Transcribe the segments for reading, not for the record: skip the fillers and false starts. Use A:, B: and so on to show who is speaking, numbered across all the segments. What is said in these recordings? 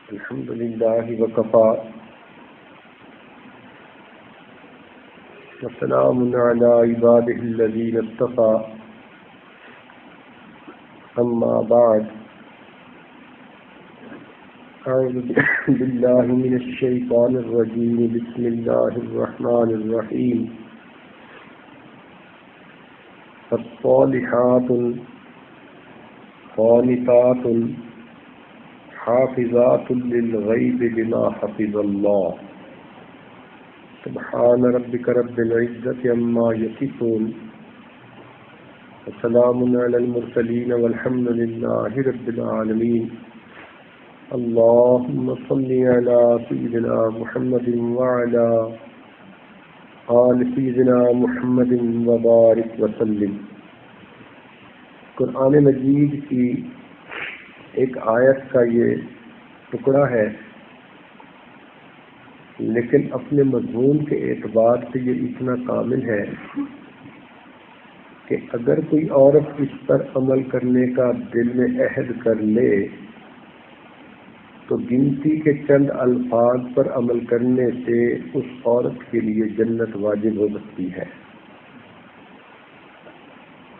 A: الحمد لله وكفى وسلام على عباده الذين اصطفى أما بعد أعوذ بالله من الشيطان الرجيم بسم الله الرحمن الرحيم الصالحات قانتات حافظات للغيب بما حفظ الله سبحان ربك رب العزة عما يصفون وسلام على المرسلين والحمد لله رب العالمين اللهم صل على سيدنا محمد وعلى آل سيدنا محمد وبارك وسلم۔ قرآن مجید کی ایک آیت کا یہ ٹکڑا ہے، لیکن اپنے مضمون کے اعتبار سے یہ اتنا کامل ہے کہ اگر کوئی عورت اس پر عمل کرنے کا دل میں عہد کر لے تو گنتی کے چند الفاظ پر عمل کرنے سے اس عورت کے لیے جنت واجب ہو سکتی ہے۔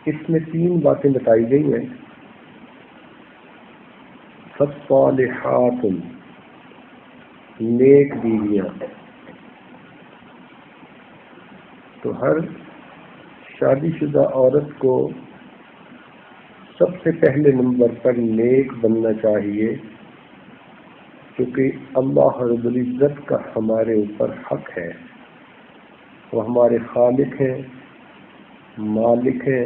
A: اس میں 3 باتیں بتائی گئی ہیں۔ فالصالحات نیک بیویاں، تو ہر شادی شدہ عورت کو سب سے پہلے نمبر پر نیک بننا چاہیے، کیونکہ اللہ رب العزت کا ہمارے اوپر حق ہے۔ وہ ہمارے خالق ہیں، مالک ہیں،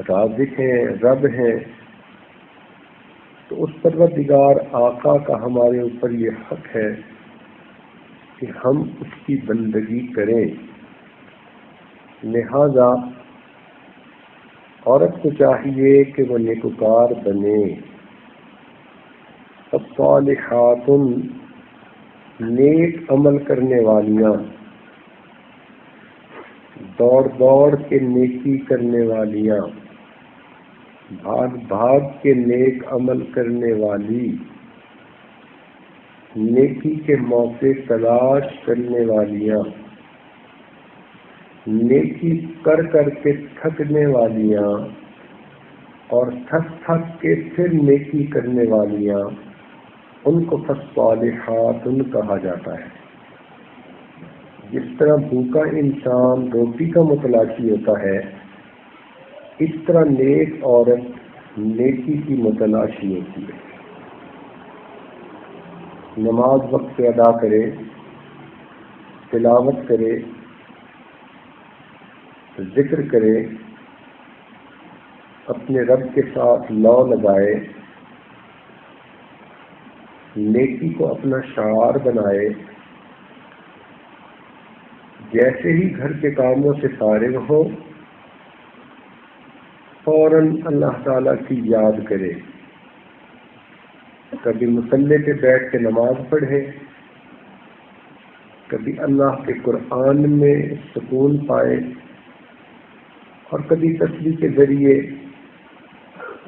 A: رازق ہیں، رب ہیں، تو اس پروردگار آقا کا ہمارے اوپر یہ حق ہے کہ ہم اس کی بندگی کریں۔ لہذا عورت کو چاہیے کہ وہ نیکوکار بنے۔ الصالحات نیک عمل کرنے والیاں، دوڑ دوڑ کے نیکی کرنے والیاں، بھاگ بھاگ کے نیک عمل کرنے والی، نیکی کے موقع تلاش کرنے والیاں، نیکی کر کر کے تھکنے والیاں اور تھک تھک کے پھر نیکی کرنے والیاں، ان کو فالصالحات کہا جاتا ہے۔ جس طرح بھوکا انسان روٹی کا متلاشی ہوتا ہے، اس طرح نیک عورت نیکی کی متلاشی ہوتی ہے۔ نماز وقت پہ ادا کرے، تلاوت کرے، ذکر کرے، اپنے رب کے ساتھ لو لگائے، نیکی کو اپنا شعار بنائے، جیسے ہی گھر کے کاموں سے فارغ ہو فوراً اللہ تعالیٰ کی یاد کرے، کبھی مصلی پہ بیٹھ کے نماز پڑھے، کبھی اللہ کے قرآن میں سکون پائے، اور کبھی تسبیح کے ذریعے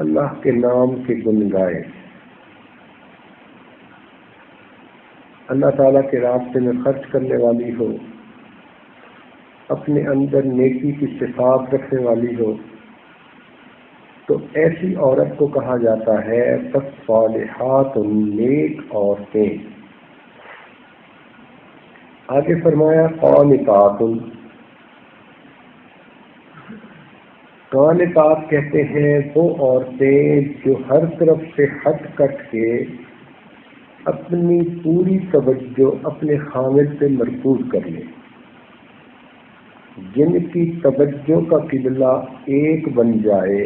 A: اللہ کے نام کے گن گائے۔ اللہ تعالیٰ کے راستے میں خرچ کرنے والی ہو، اپنے اندر نیکی کی صفات رکھنے والی ہو، تو ایسی عورت کو کہا جاتا ہے فالصالحات نیک عورتیں۔ آگے فرمایا قانتات۔ قانتات کہتے ہیں وہ عورتیں جو ہر طرف سے ہٹ کٹ کے اپنی پوری توجہ اپنے خامد پہ مرکوز کر لیں، جن کی توجہ کا قبلہ ایک بن جائے،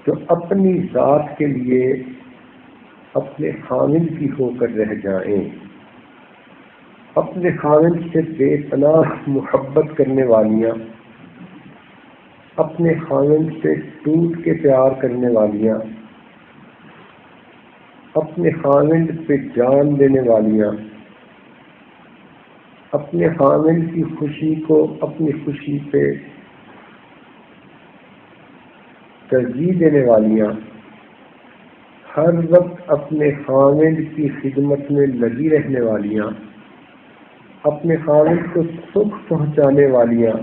A: جو اپنی ذات کے لیے اپنے خامد کی ہو کر رہ جائیں، اپنے خامد سے بے پناہ محبت کرنے والیاں، اپنے خامد سے ٹوٹ کے پیار کرنے والیاں، اپنے خامد پہ جان دینے والیاں، اپنے خامد کی خوشی کو اپنی خوشی پہ ترجیح دینے والیاں، ہر وقت اپنے خاوند کی خدمت میں لگی رہنے والیاں، اپنے خاوند کو سکھ پہنچانے والیاں،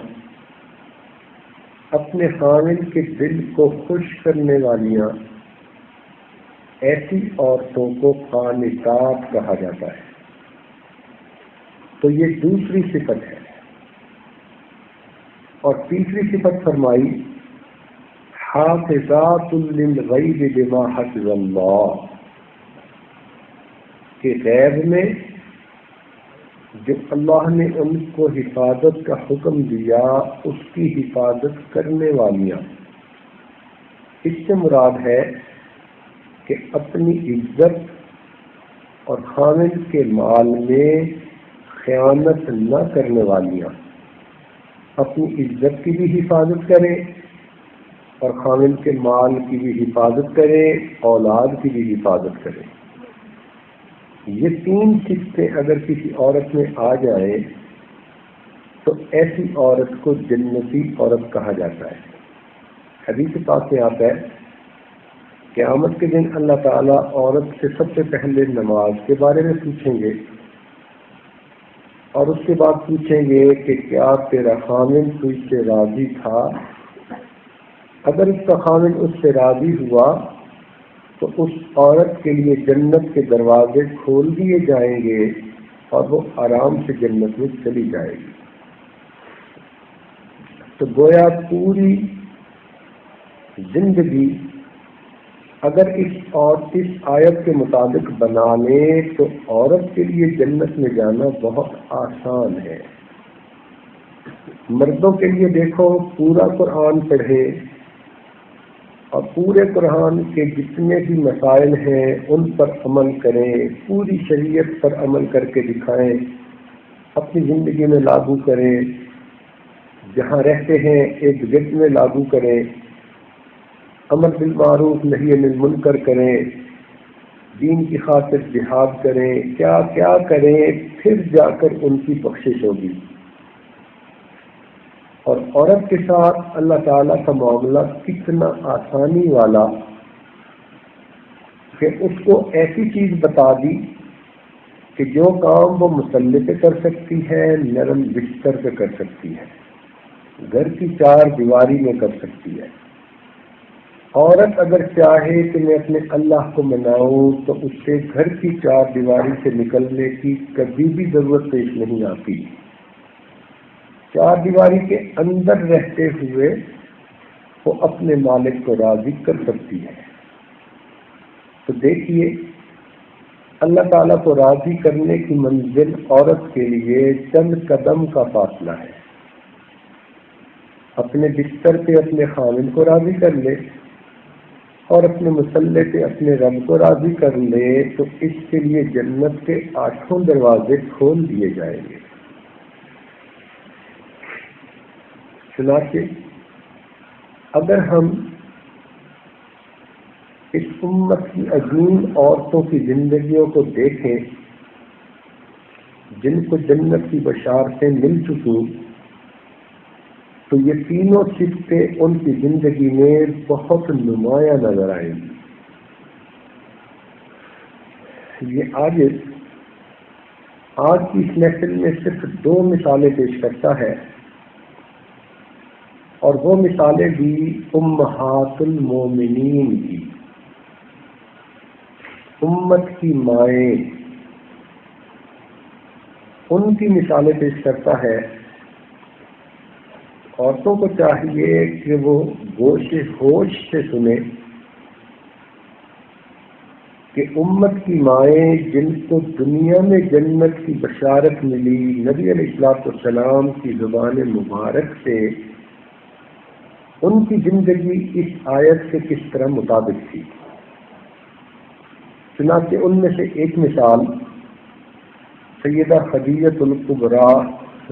A: اپنے خاوند کے دل کو خوش کرنے والیاں، ایسی عورتوں کو قانتات کہا جاتا ہے۔ تو یہ دوسری صفت ہے۔ اور تیسری صفت فرمائی حافظات للغیب بما حفظ اللہ، کہ غیب میں جو اللہ نے ان کو حفاظت کا حکم دیا اس کی حفاظت کرنے والیاں۔ اس سے مراد ہے کہ اپنی عزت اور خاوند کے مال میں خیانت نہ کرنے والیاں، اپنی عزت کی بھی حفاظت کریں اور خاوند کے مال کی بھی حفاظت کریں، اولاد کی بھی حفاظت کریں۔ یہ تین صفتیں اگر کسی عورت میں آ جائے تو ایسی عورت کو جنتی عورت کہا جاتا ہے۔ حدیث پاک میں آتا ہے قیامت کے دن اللہ تعالیٰ عورت سے سب سے پہلے نماز کے بارے میں پوچھیں گے اور اس کے بعد پوچھیں گے کہ کیا تیرا خاوند تجھ سے راضی تھا؟ اگر اس کا خاوند اس سے راضی ہوا تو اس عورت کے لیے جنت کے دروازے کھول دیے جائیں گے اور وہ آرام سے جنت میں چلی جائے گی۔ تو گویا پوری زندگی اگر اس آیت کے مطابق بنا لیں تو عورت کے لیے جنت میں جانا بہت آسان ہے۔ مردوں کے لیے دیکھو، پورا قرآن پڑھے اور پورے قرآن کے جتنے بھی مسائل ہیں ان پر عمل کریں، پوری شریعت پر عمل کر کے دکھائیں، اپنی زندگی میں لاگو کریں، جہاں رہتے ہیں ایک جگہ میں لاگو کریں، امر بالمعروف نہی عن المنکر کریں، دین کی خاطر جہاد کریں، کیا کیا کریں، پھر جا کر ان کی بخشش ہوگی۔ اور عورت کے ساتھ اللہ تعالیٰ کا معاملہ کتنا آسانی والا کہ اس کو ایسی چیز بتا دی کہ جو کام وہ مسلح پہ کر سکتی ہے نرم بستر پہ کر سکتی ہے، گھر کی چار دیواری میں کر سکتی ہے۔ عورت اگر چاہے کہ میں اپنے اللہ کو مناؤں تو اس سے گھر کی چار دیواری سے نکلنے کی کبھی بھی ضرورت پیش نہیں آتی۔ چار دیواری کے اندر رہتے ہوئے وہ اپنے مالک کو راضی کر سکتی ہے۔ تو دیکھیے اللہ تعالیٰ کو راضی کرنے کی منزل عورت کے لیے چند قدم کا فاصلہ ہے۔ اپنے بستر پہ اپنے خاوند کو راضی کر لے اور اپنے مسلح پہ اپنے رب کو راضی کر لے تو اس کے لیے جنت کے 8 دروازے کھول دیے جائیں گے۔ چنانچہ اگر ہم اس امت کی عظیم عورتوں کی زندگیوں کو دیکھیں جن کو جنت کی بشارتیں مل چکی، تو یہ تینوں صفتیں ان کی زندگی میں بہت نمایاں نظر آئیں گی۔ یہ آج کی اس محفل میں صرف 2 مثالیں پیش کرتا ہے، اور وہ مثالیں بھی امہات المومنین کی، امت کی مائیں، ان کی مثالیں پیش کرتا ہے۔ عورتوں کو چاہیے کہ وہ گوش ہوش سے سنیں کہ امت کی مائیں جن کو دنیا میں جنت کی بشارت ملی نبی علیہ السلام کی زبان مبارک سے، ان کی زندگی اس آیت سے کس طرح مطابق تھی۔ چنانچہ ان میں سے ایک مثال سیدہ خدیجہ الکبریٰ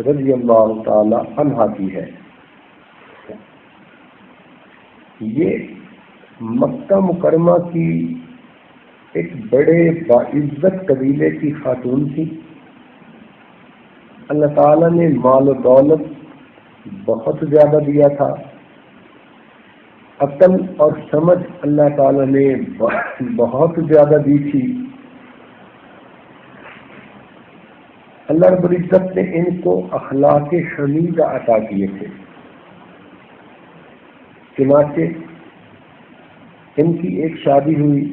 A: رضی اللہ تعالی عنہا کی ہے۔ یہ مکہ مکرمہ کی ایک بڑے باعزت قبیلے کی خاتون تھی۔ اللہ تعالیٰ نے مال و دولت بہت زیادہ دیا تھا، عقل اور سمجھ اللہ تعالیٰ نے بہت زیادہ دی تھی. اللہ رب العزت نے ان کو اخلاق حمیدہ عطا کیے تھے. چنانچہ ان کی ایک شادی ہوئی،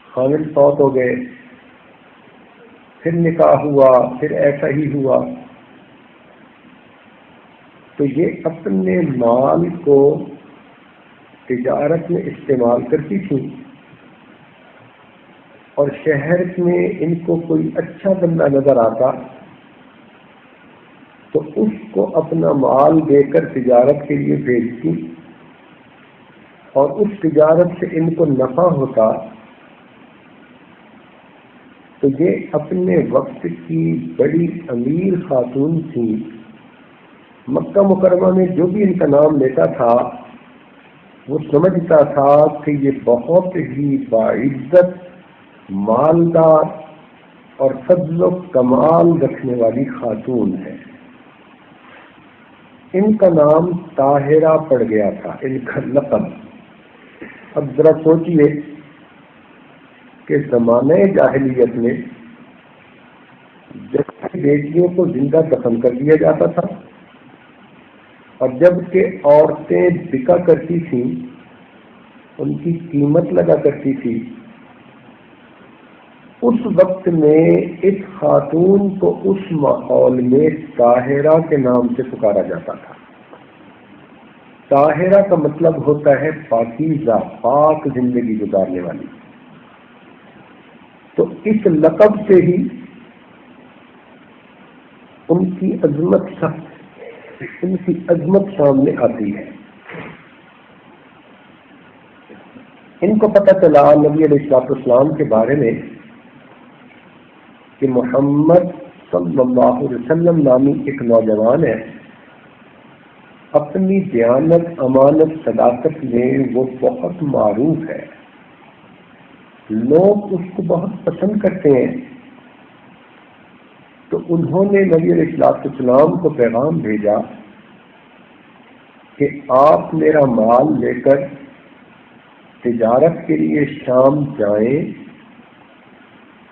A: خاوند فوت ہو گئے، پھر نکاح ہوا، پھر ایسا ہی ہوا. تو یہ اپنے مال کو تجارت میں استعمال کرتی تھی، اور شہر میں ان کو کوئی اچھا بندہ نظر آتا تو اس کو اپنا مال دے کر تجارت کے لیے بھیجتی، اور اس تجارت سے ان کو نفع ہوتا. تو یہ اپنے وقت کی بڑی امیر خاتون تھی. مکہ مکرمہ میں جو بھی ان کا نام لیتا تھا وہ سمجھتا تھا کہ یہ بہت ہی باعزت، مالدار اور فضل و کمال رکھنے والی خاتون ہے. ان کا نام طاہرہ پڑ گیا تھا، ان کا لقب. اب ذرا سوچئے کہ زمانہ جاہلیت میں جب بیٹیوں کو زندہ دفن کر دیا جاتا تھا، اور جب کہ عورتیں بکا کرتی تھیں، ان کی قیمت لگا کرتی تھی، اس وقت میں اس خاتون کو اس ماحول میں طاہرہ کے نام سے پکارا جاتا تھا. طاہرہ کا مطلب ہوتا ہے پاکیزہ، پاک زندگی گزارنے والی. تو اس لقب سے ہی ان کی عظمت سامنے آتی ہے. ان کو پتہ چلا نبی علیہ السلام کے بارے میں کہ محمد صلی اللہ علیہ وسلم نامی ایک نوجوان ہے، اپنی دیانت، امانت، صداقت میں وہ بہت معروف ہے، لوگ اس کو بہت پسند کرتے ہیں. تو انہوں نے نبی علیہ السلام کو پیغام بھیجا کہ آپ میرا مال لے کر تجارت کے لیے شام جائیں،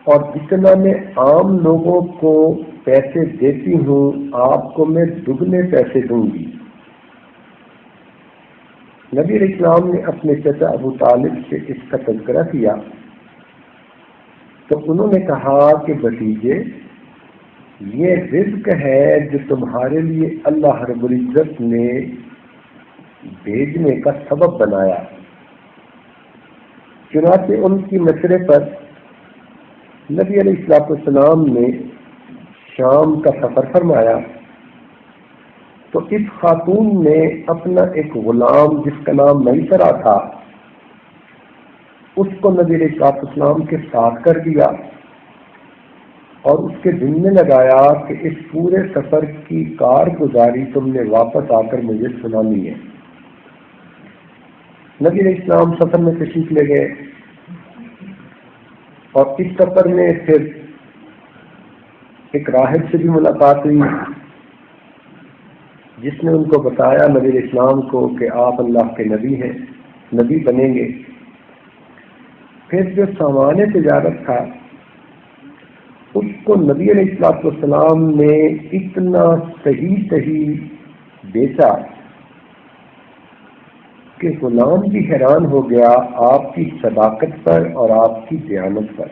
A: اور جتنا میں عام لوگوں کو پیسے دیتی ہوں آپ کو میں دگنے پیسے دوں گی. نبی علیہ السلام نے اپنے چچا ابو طالب سے اس کا تذکرہ کیا تو انہوں نے کہا کہ بھتیجے، یہ رزق ہے جو تمہارے لیے اللہ رب العزت نے بھیجنے کا سبب بنایا. چنانچہ ان کی مشورے پر نبی علیہ السلام نے شام کا سفر فرمایا. تو اس خاتون نے اپنا ایک غلام جس کا نام میسرہ تھا اس کو نبی علیہ السلام کے ساتھ کر دیا، اور اس کے ذمہ لگایا کہ اس پورے سفر کی کارگزاری تم نے واپس آ کر مجھے سنانی ہے. نبی علیہ السلام سفر میں تشریف لے گئے، اور اس سفر میں پھر ایک راہب سے بھی ملاقات ہوئی جس نے ان کو بتایا نبی علیہ السلام کو کہ آپ اللہ کے نبی ہیں، نبی بنیں گے. پھر جو سامان تجارت تھا اس کو نبی علیہ السلام نے اتنا صحیح بیچا کہ غلام بھی حیران ہو گیا آپ کی صداقت پر اور آپ کی دیانت پر.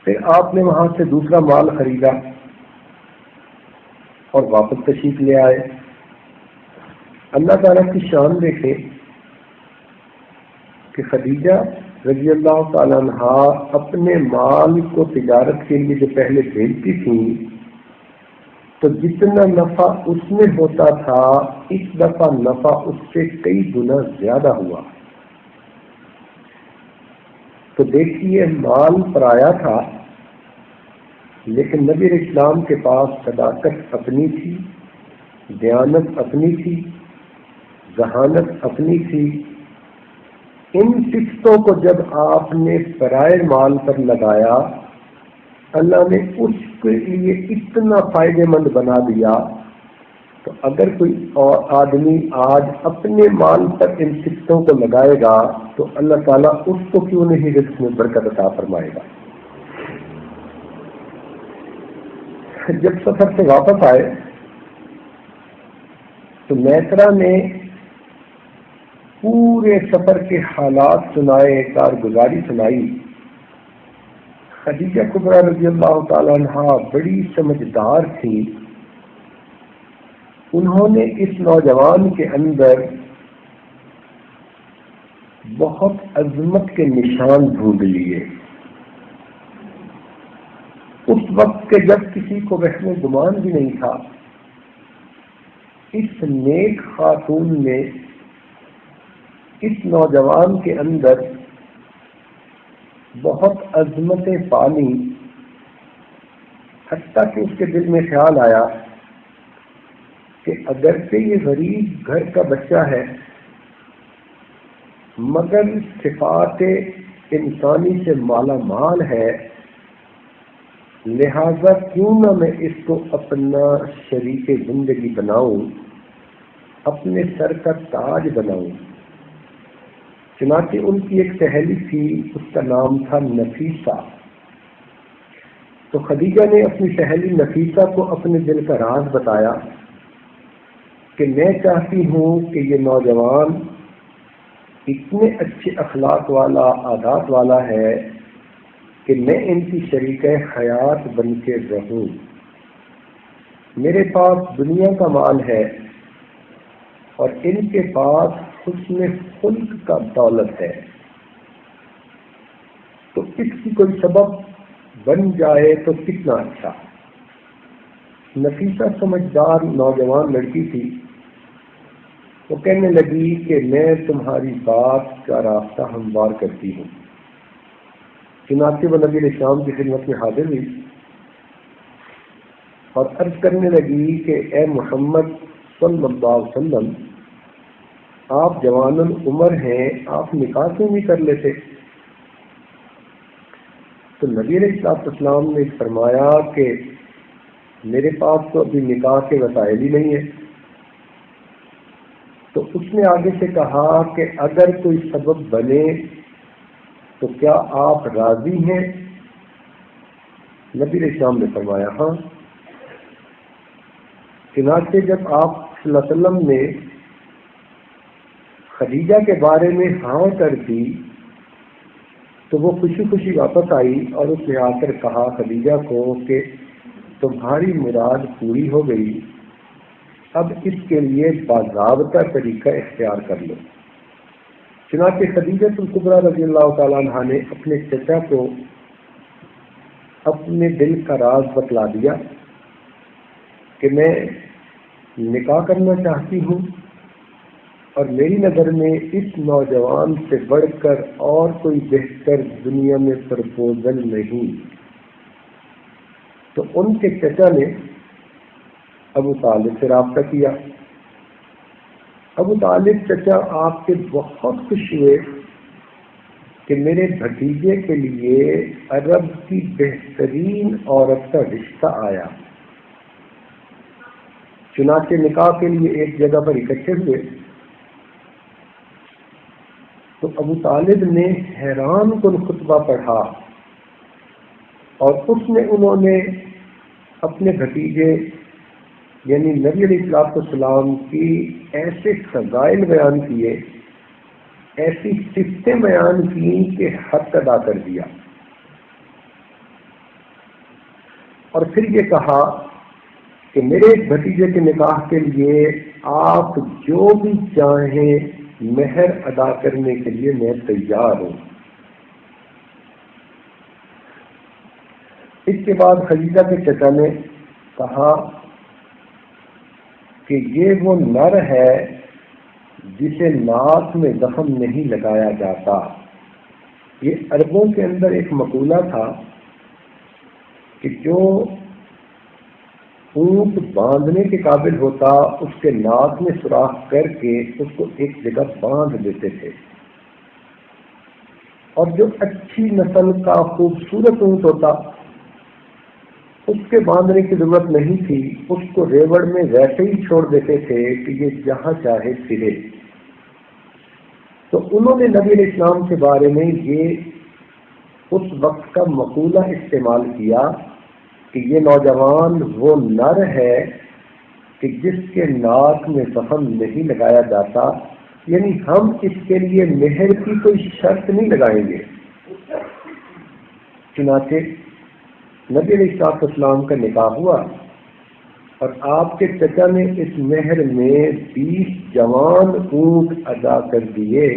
A: پھر آپ نے وہاں سے دوسرا مال خریدا اور واپس تشریف لے آئے. اللہ تعالیٰ کی شان دیکھیں کہ خدیجہ رضی اللہ تعالیٰ عنہا اپنے مال کو تجارت کے لیے جو پہلے بھیجتی تھی تو جتنا نفع اس میں ہوتا تھا اس دفعہ نفع اس سے کئی گنا زیادہ ہوا. تو دیکھیے مال پرایا تھا لیکن نبی علیہ السلام کے پاس صداقت اپنی تھی، دیانت اپنی تھی، ذہانت اپنی تھی. ان صفتوں کو جب آپ نے پرائے مال پر لگایا اللہ نے اس کے لیے اتنا فائدہ مند بنا دیا تو اگر کوئی اور آدمی آج اپنے مال پر ان سکتوں کو لگائے گا تو اللہ تعالیٰ اس کو کیوں نہیں رزق میں برکت عطا فرمائے گا۔ جب سفر سے واپس آئے تو میسرہ نے پورے سفر کے حالات سنائے، کارگزاری سنائی۔ خدیجہ کبریٰ رضی اللہ تعالیٰ عنہا بڑی سمجھدار تھی، انہوں نے اس نوجوان کے اندر بہت عظمت کے نشان ڈھونڈ لیے۔ اس وقت کے جب کسی کو وہم گمان بھی نہیں تھا، اس نیک خاتون نے اس نوجوان کے اندر بہت عظمتیں پالی، حتیٰ کہ اس کے دل میں خیال آیا کہ اگرچہ یہ غریب گھر کا بچہ ہے مگر صفات انسانی سے مالا مال ہے، لہذا کیوں نہ میں اس کو اپنا شریک زندگی بناؤں، اپنے سر کا تاج بناؤں۔ چنانچہ ان کی ایک سہیلی تھی، اس کا نام تھا نفیسہ۔ تو خدیجہ نے اپنی سہیلی نفیسہ کو اپنے دل کا راز بتایا کہ میں چاہتی ہوں کہ یہ نوجوان اتنے اچھے اخلاق والا، عادات والا ہے کہ میں ان کی شریک حیات بن کے رہوں۔ میرے پاس دنیا کا مال ہے اور ان کے پاس حسن خلق کا دولت ہے، تو اس کی کوئی سبب بن جائے تو کتنا اچھا۔ نفیسہ سمجھدار نوجوان لڑکی تھی، وہ کہنے لگی کہ میں تمہاری بات کا راستہ ہموار کرتی ہوں۔ چنانچہ وہ نبی علیہ السلام کی خدمت میں حاضر ہوئی اور عرض کرنے لگی کہ اے محمد صلی اللہ علیہ وسلم، آپ جوان العمر ہیں، آپ نکاح کیوں نہیں کر لیتے؟ تو نبی علیہ السلام نے فرمایا کہ میرے پاس تو ابھی نکاح کے وسائل ہی نہیں ہے۔ تو اس نے آگے سے کہا کہ اگر کوئی سبب بنے تو کیا آپ راضی ہیں؟ نبی علیہ السلام نے فرمایا ہاں۔ چنانچہ جب آپ صلی اللہ علیہ وسلم نے خدیجہ کے بارے میں ہاں کر دی تو وہ خوشی خوشی واپس آئی اور اس نے آ کر کہا خدیجہ کو کہ تمہاری مراد پوری ہو گئی، اب اس کے لیے باضابطہ طریقہ اختیار کر لو۔ چنانچہ خدیجہ کبریٰ رضی اللہ تعالیٰ عنہ نے اپنے چچا کو اپنے دل کا راز بتلا دیا کہ میں نکاح کرنا چاہتی ہوں اور میری نظر میں اس نوجوان سے بڑھ کر اور کوئی بہتر دنیا میں پرپوزل نہیں۔ تو ان کے چچا نے ابو طالب سے رابطہ کیا۔ ابو طالب چچا آپ کے بہت خوش ہوئے کہ میرے بھتیجے کے لیے عرب کی بہترین عورت کا رشتہ آیا۔ چنانچہ نکاح کے لیے ایک جگہ پر اکٹھے ہوئے تو ابو طالب نے حیران کن خطبہ پڑھا اور اس میں انہوں نے اپنے بھتیجے یعنی نبی علیہ السلام کی ایسے فضائل بیان کیے، ایسی صفتیں بیان کی کہ حد ادا کر دیا، اور پھر یہ کہا کہ میرے بھتیجے کے نکاح کے لیے آپ جو بھی چاہیں مہر ادا کرنے کے لیے میں تیار ہوں۔ اس کے بعد خدیجہ کے چچا نے کہا کہ یہ وہ نر ہے جسے ناک میں زخم نہیں لگایا جاتا۔ یہ عربوں کے اندر ایک مقولہ تھا کہ جو اونٹ باندھنے کے قابل ہوتا اس کے ناک میں سوراخ کر کے اس کو ایک جگہ باندھ دیتے تھے، اور جو اچھی نسل کا خوبصورت اونٹ ہوتا اس کے باندھنے کی ضرورت نہیں تھی، اس کو ریوڑ میں ویسے ہی چھوڑ دیتے تھے کہ یہ جہاں چاہے پھرے۔ تو انہوں نے نبی علیہ السلام کے بارے میں یہ اس وقت کا مقولہ استعمال کیا کہ یہ نوجوان وہ نر ہے کہ جس کے ناک میں زخم نہیں لگایا جاتا، یعنی ہم اس کے لیے مہر کی کوئی شرط نہیں لگائیں گے۔ چنانچہ نبی علیہ السلام کا نکاح ہوا اور آپ کے چچا نے اس مہر میں 20 جوان اونٹ ادا کر دیے،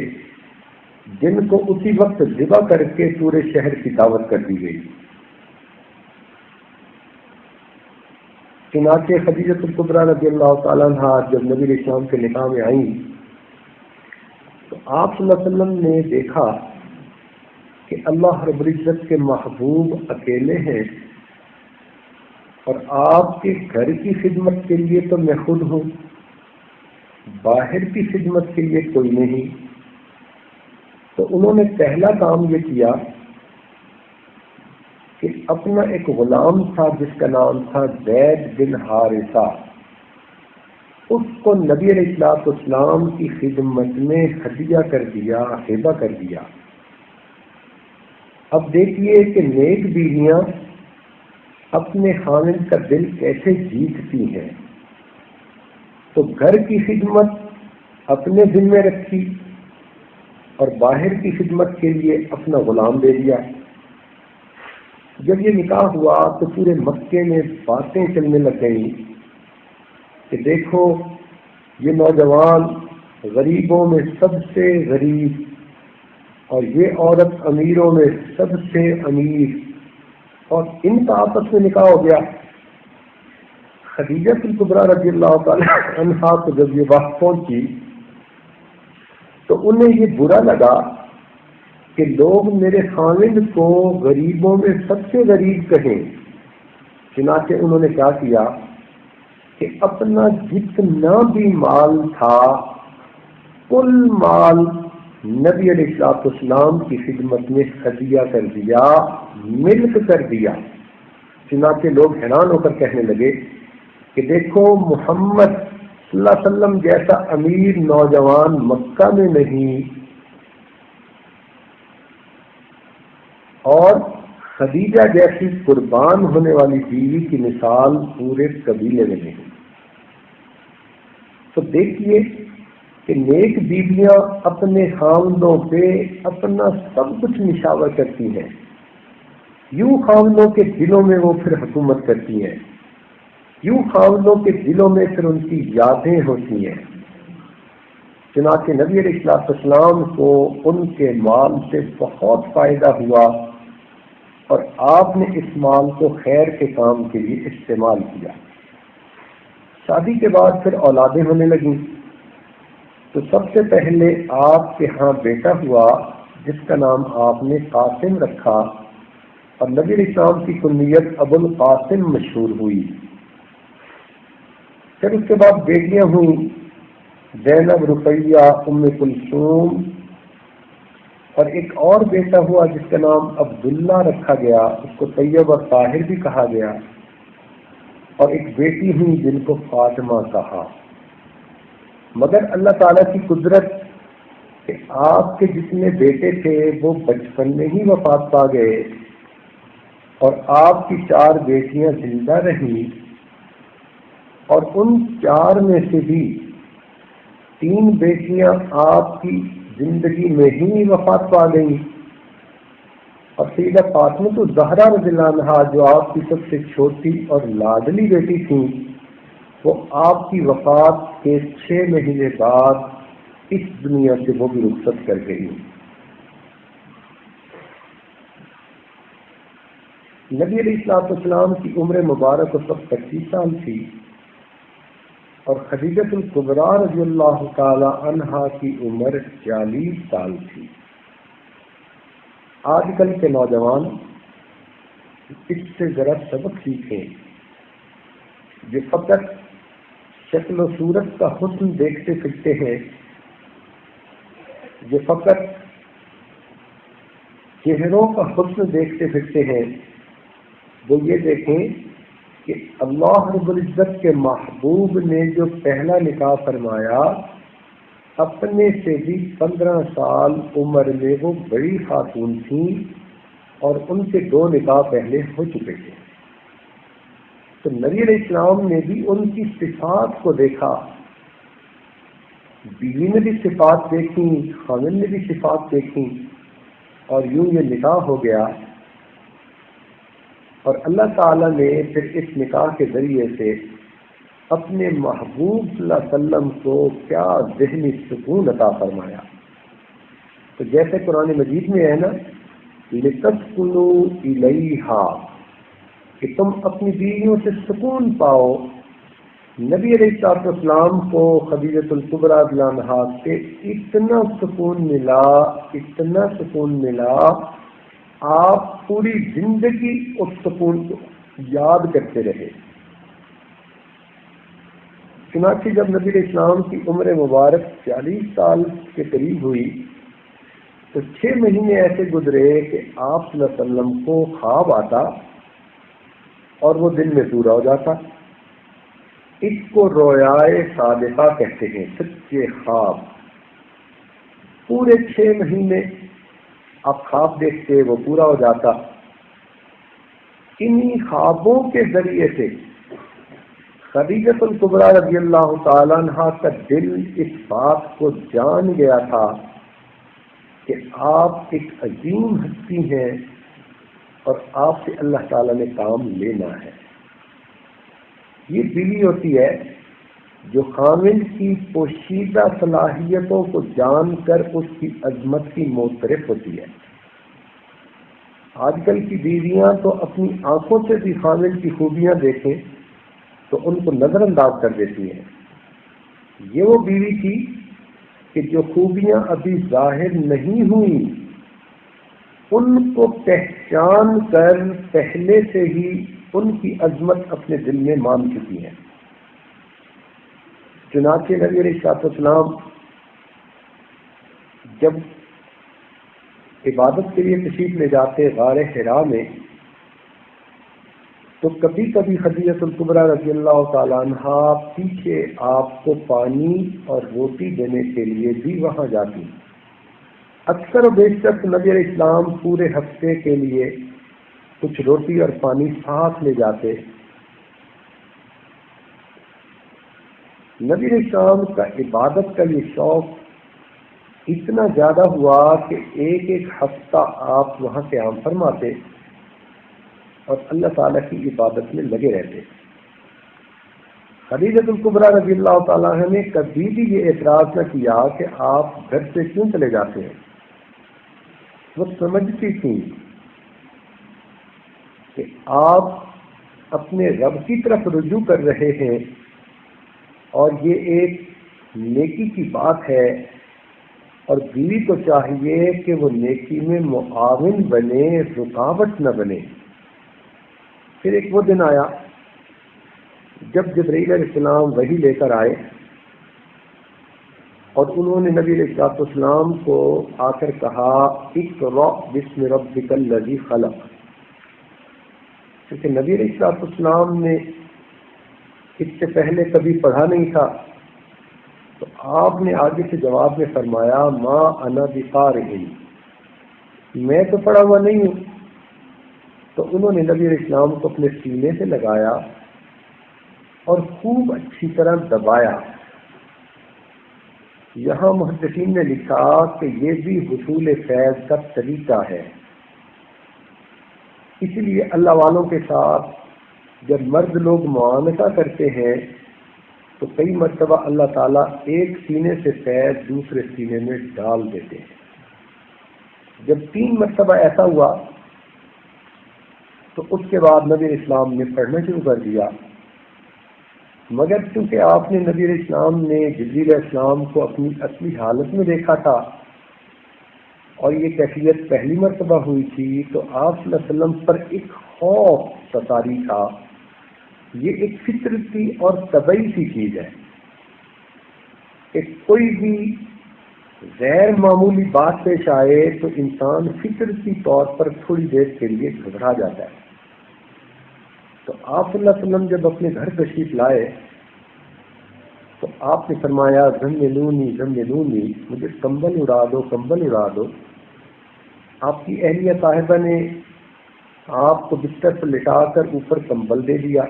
A: جن کو اسی وقت ذبح کر کے پورے شہر کی دعوت کر دی گئی۔ چنانچہ خدیجہ الکبریٰ رضی اللہ تعالیٰ عنہ جب نبی علیہ السلام کے نکاح میں آئیں تو آپ صلی اللہ علیہ وسلم نے دیکھا کہ اللہ رب العزت کے محبوب اکیلے ہیں اور آپ کے گھر کی خدمت کے لیے تو میں خود ہوں، باہر کی خدمت کے لیے کوئی نہیں۔ تو انہوں نے پہلا کام یہ کیا کہ اپنا ایک غلام تھا جس کا نام تھا زید بن حارثہ، اس کو نبی علیہ السلام کی خدمت میں ہدیہ کر دیا، ہبہ کر دیا۔ اب دیکھیے کہ نیک بیویاں اپنے خاوند کا دل کیسے جیتتی ہیں۔ تو گھر کی خدمت اپنے دل میں رکھی اور باہر کی خدمت کے لیے اپنا غلام دے دیا۔ جب یہ نکاح ہوا تو پورے مکے میں باتیں چلنے لگ گئیں کہ دیکھو یہ نوجوان غریبوں میں سب سے غریب اور یہ عورت امیروں میں سب سے امیر، اور ان کا آپس میں نکاح ہو گیا۔ خدیجہ الکبریٰ رضی اللہ تعالی عنہا کو جب یہ بات پہنچی تو انہیں یہ برا لگا کہ لوگ میرے خاوند کو غریبوں میں سب سے غریب کہیں۔ چنانچہ انہوں نے کیا کیا کہ اپنا جتنا بھی مال تھا کل مال نبی علیہ السلام کی خدمت میں ہدیہ کر دیا، ملک کر دیا۔ چنانچہ لوگ حیران ہو کر کہنے لگے کہ دیکھو محمد صلی اللہ علیہ وسلم جیسا امیر نوجوان مکہ میں نہیں، اور خدیجہ جیسی قربان ہونے والی بیوی کی مثال پورے قبیلے میں نہیں۔ تو دیکھیے کہ نیک بیویاں اپنے خاوندوں پہ اپنا سب کچھ نشاور کرتی ہیں، یوں خاوندوں کے دلوں میں وہ پھر حکومت کرتی ہیں، یوں خاوندوں کے دلوں میں پھر ان کی یادیں ہوتی ہیں۔ چنانچہ نبی علیہ السلام کو ان کے مال سے بہت فائدہ ہوا اور آپ نے اس مال کو خیر کے کام کے لیے استعمال کیا۔ شادی کے بعد پھر اولادیں ہونے لگیں تو سب سے پہلے آپ کے ہاں بیٹا ہوا جس کا نام آپ نے قاسم رکھا، اور نبی علیہ السلام کی کنیت ابو القاسم مشہور ہوئی۔ پھر اس کے بعد بیٹیاں ہوئیں، زینب، رقیہ، ام کلثوم، اور ایک اور بیٹا ہوا جس کا نام عبداللہ رکھا گیا، اس کو طیب اور طاہر بھی کہا گیا، اور ایک بیٹی ہوئی جن کو فاطمہ کہا۔ مگر اللہ تعالیٰ کی قدرت کہ آپ کے جتنے بیٹے تھے وہ بچپن میں ہی وفات پا گئے، اور آپ کی 4 بیٹیاں زندہ رہیں، اور ان 4 میں سے بھی 3 بیٹیاں آپ کی زندگی میں ہی وفات پا گئیں، اور سیدہ فاطمہ الزہرا رضی اللہ عنہا جو آپ کی سب سے چھوٹی اور لاڈلی بیٹی تھیں، وہ آپ کی وفات کے 6 مہینے بعد اس دنیا سے وہ بھی رخصت کر گئی۔ نبی علیہ السلام کی عمر مبارک اس وقت 25 سال تھی، اور خدیجہ الکبریٰ رضی اللہ تعالی عنہا کی عمر 40 سال تھی۔ آج کل کے نوجوان اس سے ذرا سبق سیکھیں، جو فقط شکل و صورت کا حسن دیکھتے پھرتے ہیں، جو فقط چہروں کا حسن دیکھتے پھرتے ہیں، وہ یہ دیکھیں کہ اللہ رب العزت کے محبوب نے جو پہلا نکاح فرمایا، اپنے سے بھی 15 سال عمر میں وہ بڑی خاتون تھیں اور ان کے 2 نکاح پہلے ہو چکے تھے۔ تو نبی علیہ السلام نے بھی ان کی صفات کو دیکھا، بیوی نے بھی صفات دیکھی، خاوند نے بھی صفات دیکھی، اور یوں یہ نکاح ہو گیا۔ اور اللہ تعالیٰ نے پھر اس نکاح کے ذریعے سے اپنے محبوب صلی اللہ علیہ وسلم کو کیا ذہنی سکون عطا فرمایا۔ تو جیسے قرآن مجید میں ہے نا، لِتَسْكُنُوا إِلَيْهَا، کہ تم اپنی بیویوں سے سکون پاؤ۔ نبی علیہ السلام کو خدیجۃ الکبریٰ رضی اللہ عنہا سے اتنا سکون ملا، اتنا سکون ملا، آپ پوری زندگی اس سکون کو یاد کرتے رہے۔ چنانچہ جب نبی علیہ السلام کی عمر مبارک 40 سال کے قریب ہوئی تو 6 مہینے ایسے گزرے کہ آپ صلی اللہ علیہ وسلم کو خواب آتا اور وہ دن میں پورا ہو جاتا۔ اس کو رویائے صادقہ کہتے ہیں، سچے خواب۔ پورے 6 مہینے آپ خواب دیکھتے، وہ پورا ہو جاتا۔ انہی خوابوں کے ذریعے سے خدیجۃ الکبریٰ رضی اللہ تعالیٰ عنہا کا دل اس بات کو جان گیا تھا کہ آپ ایک عظیم ہستی ہیں اور آپ سے اللہ تعالیٰ نے کام لینا ہے۔ یہ بیوی ہوتی ہے جو خاوند کی پوشیدہ صلاحیتوں کو جان کر اس کی عظمت کی معترف ہوتی ہے۔ آج کل کی بیویاں تو اپنی آنکھوں سے بھی خاوند کی خوبیاں دیکھیں تو ان کو نظر انداز کر دیتی ہیں۔ یہ وہ بیوی تھی کہ جو خوبیاں ابھی ظاہر نہیں ہوئیں ان کو پہچان کر پہلے سے ہی ان کی عظمت اپنے دل میں مان چکی ہیں۔ چنانچہ نبی علیہ السلام جب عبادت کے لیے تشریف لے جاتے غار حرا میں، تو کبھی کبھی خدیجۃ الکبریٰ رضی اللہ تعالیٰ عنہا پیچھے آپ کو پانی اور روٹی دینے کے لیے بھی وہاں جاتی۔ اکثر و بیشتر نبی علیہ السلام پورے ہفتے کے لیے کچھ روٹی اور پانی ساتھ لے جاتے۔ نبی علیہ السلام کا عبادت کا یہ شوق اتنا زیادہ ہوا کہ ایک ایک ہفتہ آپ وہاں قیام فرماتے اور اللہ تعالیٰ کی عبادت میں لگے رہتے۔ خدیجۃ الکبریٰ رضی اللہ تعالیٰ عنہ نے کبھی بھی یہ اعتراض نہ کیا کہ آپ گھر سے کیوں چلے جاتے ہیں۔ وہ سمجھتی تھیں کہ آپ اپنے رب کی طرف رجوع کر رہے ہیں اور یہ ایک نیکی کی بات ہے، اور بیوی کو چاہیے کہ وہ نیکی میں معاون بنے، رکاوٹ نہ بنے۔ پھر ایک وہ دن آیا جب جبرائیل علیہ السلام وحی لے کر آئے اور انہوں نے نبی علیہ السلام کو آ کر کہا اقرأ بسم ربک الذی خلق، کیونکہ نبی علیہ السلام نے اس سے پہلے کبھی پڑھا نہیں تھا، تو آپ نے آگے سے جواب میں فرمایا ما انا بقارئ، میں تو پڑھا ہوا نہیں ہوں۔ تو انہوں نے نبی علیہ السلام کو اپنے سینے سے لگایا اور خوب اچھی طرح دبایا۔ یہاں محدثین نے لکھا کہ یہ بھی حصول فیض کا طریقہ ہے۔ اس لیے اللہ والوں کے ساتھ جب مرد لوگ معانقہ کرتے ہیں تو کئی مرتبہ اللہ تعالیٰ ایک سینے سے فیض دوسرے سینے میں ڈال دیتے ہیں۔ جب 3 مرتبہ ایسا ہوا تو اس کے بعد نبی علیہ السلام نے پڑھنا شروع کر دیا، مگر چونکہ آپ نے نبی علیہ السلام نے جبریل علیہ السلام کو اپنی اصلی حالت میں دیکھا تھا اور یہ کیفیت پہلی مرتبہ ہوئی تھی، تو آپ صلی اللہ علیہ وسلم پر ایک خوف ساری تھا۔ یہ ایک فطرتی اور طبعی سی چیز ہے کہ کوئی بھی غیر معمولی بات پیش آئے تو انسان فطرتی طور پر تھوڑی دیر کے لیے گھبرا جاتا ہے۔ تو آپ صلی اللہ علیہ وسلم جب اپنے گھر تشریف لائے تو آپ نے فرمایا زملونی زملونی، مجھے کمبل اڑا دو کمبل اڑا دو۔ آپ کی اہلیہ صاحبہ نے آپ کو بستر پر لٹا کر اوپر کمبل دے دیا،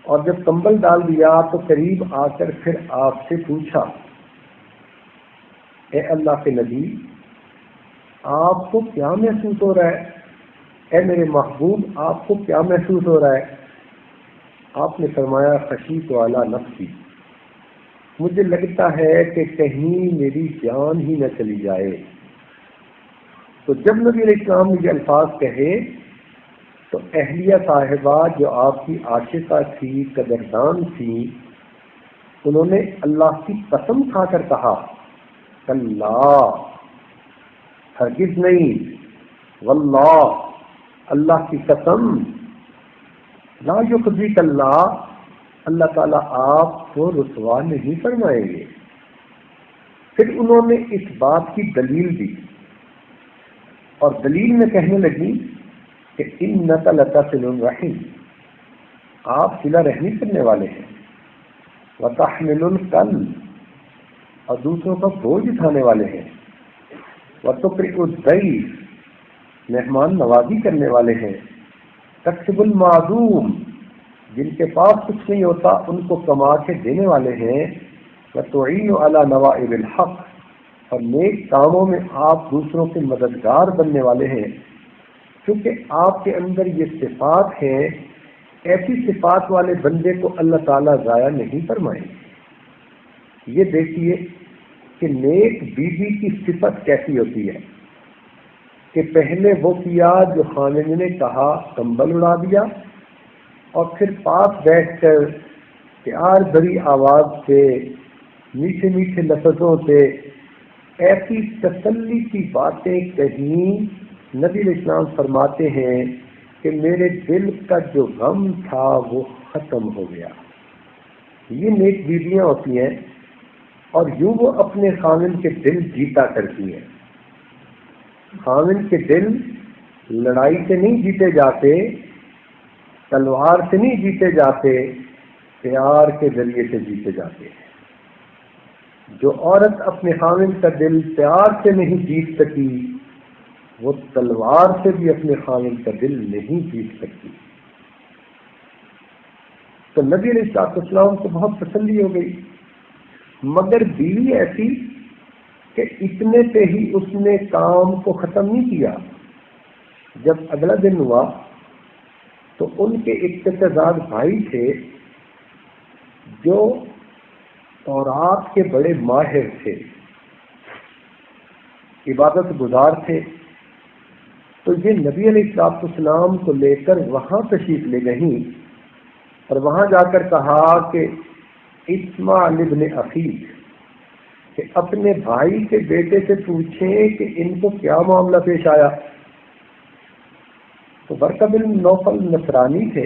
A: اور جب کمبل ڈال دیا تو قریب آ کر پھر آپ سے پوچھا، اے اللہ کے نبی آپ کو کیا محسوس ہو رہا ہے؟ اے میرے محبوب آپ کو کیا محسوس ہو رہا ہے؟ آپ نے فرمایا خشیت علی نفسی، مجھے لگتا ہے کہ کہیں میری جان ہی نہ چلی جائے۔ تو جب نبی علیہ السلام نے یہ الفاظ کہے تو اہلیہ صاحبہ جو آپ کی عاشقہ تھی، قدردان تھی، انہوں نے اللہ کی قسم کھا کر کہا کلا، ہرگز نہیں، واللہ، اللہ کی قسم، لا یخزیک اللہ، اللہ تعالیٰ آپ کو رسوا نہیں فرمائیں گے۔ پھر انہوں نے اس بات کی دلیل دی، اور دلیل میں کہنے لگی کہ انک لتصل الرحم، آپ صلہ رحمی کرنے والے ہیں، وتحمل الکل، اور دوسروں کا بوجھ اٹھانے والے ہیں، وتقرئ الضیف، مہمان نوازی کرنے والے ہیں، تکسب المعدوم، جن کے پاس کچھ نہیں ہوتا ان کو کما کے دینے والے ہیں، وتعین علی نوائب الحق، اور نیک کاموں میں آپ دوسروں کے مددگار بننے والے ہیں۔ کیونکہ آپ کے اندر یہ صفات ہیں، ایسی صفات والے بندے کو اللہ تعالیٰ ضائع نہیں فرمائے۔ یہ دیکھیے کہ نیک بیوی کی صفت کیسی ہوتی ہے کہ پہلے وہ کیا جو خامد نے کہا، کمبل اڑا دیا، اور پھر پاس بیٹھ کر پیار بھری آواز سے، میٹھے میٹھے لفظوں سے ایسی تسلی کی باتیں کہیں۔ نبی علیہ السلام فرماتے ہیں کہ میرے دل کا جو غم تھا وہ ختم ہو گیا۔ یہ نیک بیویاں ہوتی ہیں، اور یوں وہ اپنے خامن کے دل جیتا کرتی ہیں۔ خامن کے دل لڑائی سے نہیں جیتے جاتے، تلوار سے نہیں جیتے جاتے، پیار کے ذریعے سے جیتے جاتے ہیں۔ جو عورت اپنے خامن کا دل پیار سے نہیں جیت سکی، وہ تلوار سے بھی اپنے خامن کا دل نہیں جیت سکتی۔ تو نبی علیہ السلام کو بہت تسلی ہو گئی، مگر بیوی ایسی کہ اتنے پہ ہی اس نے کام کو ختم نہیں کیا۔ جب اگلا دن ہوا تو ان کے اقتدار بھائی تھے جو تورات کے بڑے ماہر تھے، عبادت گزار تھے، تو یہ نبی علیہ السلام کو لے کر وہاں تشریف لے گئیں، اور وہاں جا کر کہا کہ اسمع لابن اخیک، کہ اپنے بھائی کے بیٹے سے پوچھیں کہ ان کو کیا معاملہ پیش آیا۔ تو ورقہ بن نوفل نصرانی تھے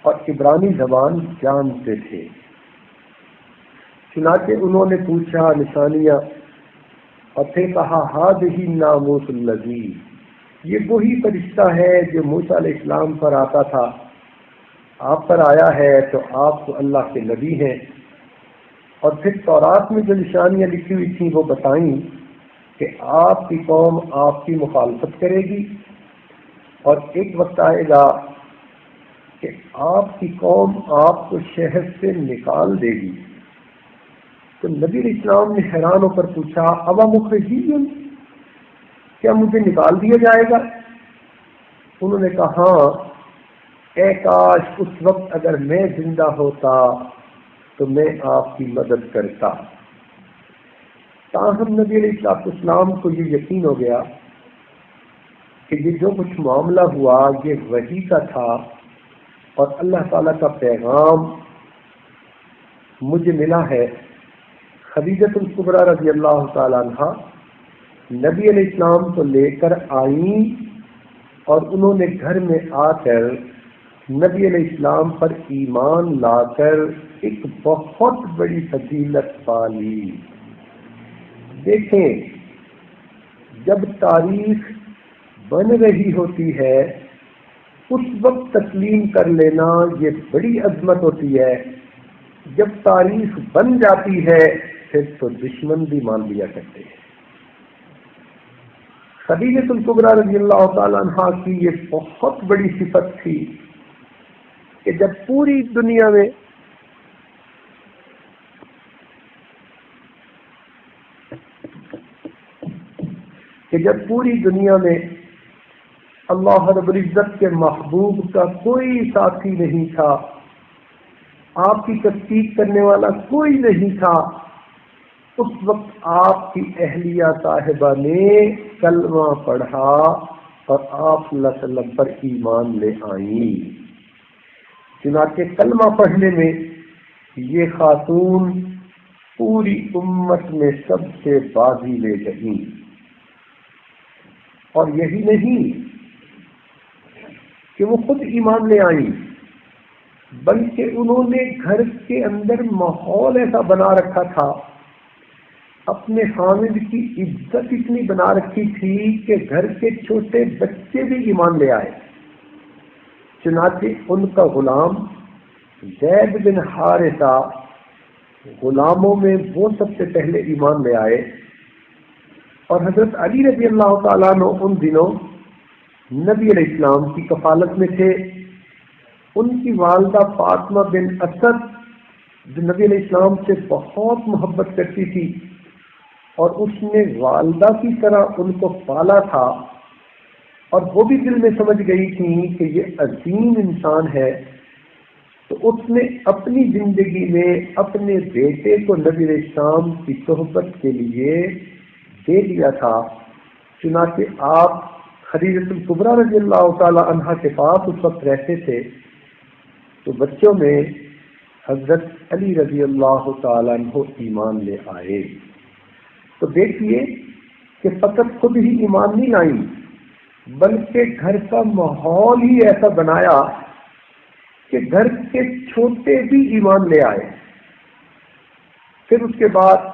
A: اور عبرانی زبان جانتے تھے، چنانچہ انہوں نے پوچھا نشانیاں، اور پھر کہا ہذہ ناموس الذی، یہ وہی فرشتہ ہے جو موسیٰ علیہ السلام پر آتا تھا، آپ پر آیا ہے تو آپ تو اللہ کے نبی ہیں۔ اور پھر تورات میں جو نشانیاں لکھی ہوئی تھیں وہ بتائیں کہ آپ کی قوم آپ کی مخالفت کرے گی، اور ایک وقت آئے گا کہ آپ کی قوم آپ کو شہر سے نکال دے گی۔ تو نبی علیہ السلام نے حیران ہو کر پوچھا ابا مخرجین، کیا مجھے نکال دیا جائے گا؟ انہوں نے کہا ہاں، اے کاش اس وقت اگر میں زندہ ہوتا تو میں آپ کی مدد کرتا۔ تاہم نبی علیہ السلام کو یہ یقین ہو گیا کہ یہ جو کچھ معاملہ ہوا یہ وحی کا تھا، اور اللہ تعالیٰ کا پیغام مجھے ملا ہے۔ خدیجۃ الکبریٰ رضی اللہ تعالیٰ عنہ نبی علیہ السلام کو لے کر آئیں، اور انہوں نے گھر میں آ کر نبی علیہ السلام پر ایمان لا کر ایک بہت بڑی فضیلت پالی۔ دیکھیں، جب تاریخ بن رہی ہوتی ہے اس وقت تسلیم کر لینا یہ بڑی عظمت ہوتی ہے. جب تاریخ بن جاتی ہے پھر تو دشمن بھی مان لیا کرتے ہیں. خدیجہ الکبریٰ رضی اللہ تعالی عنہا کی یہ بہت بڑی صفت تھی کہ جب پوری دنیا میں اللہ رب العزت کے محبوب کا کوئی ساتھی نہیں تھا، آپ کی تصدیق کرنے والا کوئی نہیں تھا، اس وقت آپ کی اہلیہ صاحبہ نے کلمہ پڑھا اور آپ صلی اللہ علیہ وسلم پر ایمان لے آئیں. چنانچہ کلمہ پڑھنے میں یہ خاتون پوری امت میں سب سے بازی لے گئیں. اور یہی نہیں کہ وہ خود ایمان لے آئیں، بلکہ انہوں نے گھر کے اندر ماحول ایسا بنا رکھا تھا، اپنے خامد کی عزت اتنی بنا رکھی تھی کہ گھر کے چھوٹے بچے بھی ایمان لے آئے. چنانچہ ان کا غلام زید بن حارثہ غلاموں میں وہ سب سے پہلے ایمان لے آئے. اور حضرت علی رضی اللہ تعالیٰ عنہ ان دنوں نبی علیہ السلام کی کفالت میں تھے. ان کی والدہ فاطمہ بن اسد جو نبی علیہ السلام سے بہت محبت کرتی تھی اور اس نے والدہ کی طرح ان کو پالا تھا، اور وہ بھی دل میں سمجھ گئی تھی کہ یہ عظیم انسان ہے، تو اس نے اپنی زندگی میں اپنے بیٹے کو نبی علیہ السلام کی صحبت کے لیے دے دیا تھا. چنانچہ آپ خدیجہ الکبریٰ رضی اللہ تعالی عنہا کے پاس اس وقت رہتے تھے، تو بچوں میں حضرت علی رضی اللہ تعالیٰ عنہ ایمان لے آئے. تو دیکھیے کہ فقط خود ہی ایمان نہیں لائیں بلکہ گھر کا ماحول ہی ایسا بنایا کہ گھر کے چھوٹے بھی ایمان لے آئے. پھر اس کے بعد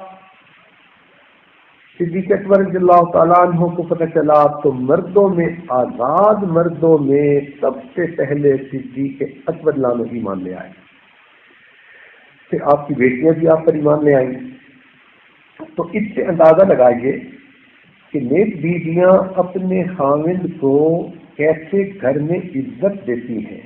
A: صدیق اکبر رضی اللہ تعالیٰ عنہ کو پتہ چلا تو مردوں میں آزاد مردوں میں سب سے پہلے صدیق اکبر رضی اللہ عنہ ایمان لے آئے. پھر آپ کی بیٹیاں بھی آپ پر ایمان لے آئیں. تو اس سے اندازہ لگائیے کہ نیک بیویاں اپنے خاوند کو کیسے گھر میں عزت دیتی ہیں.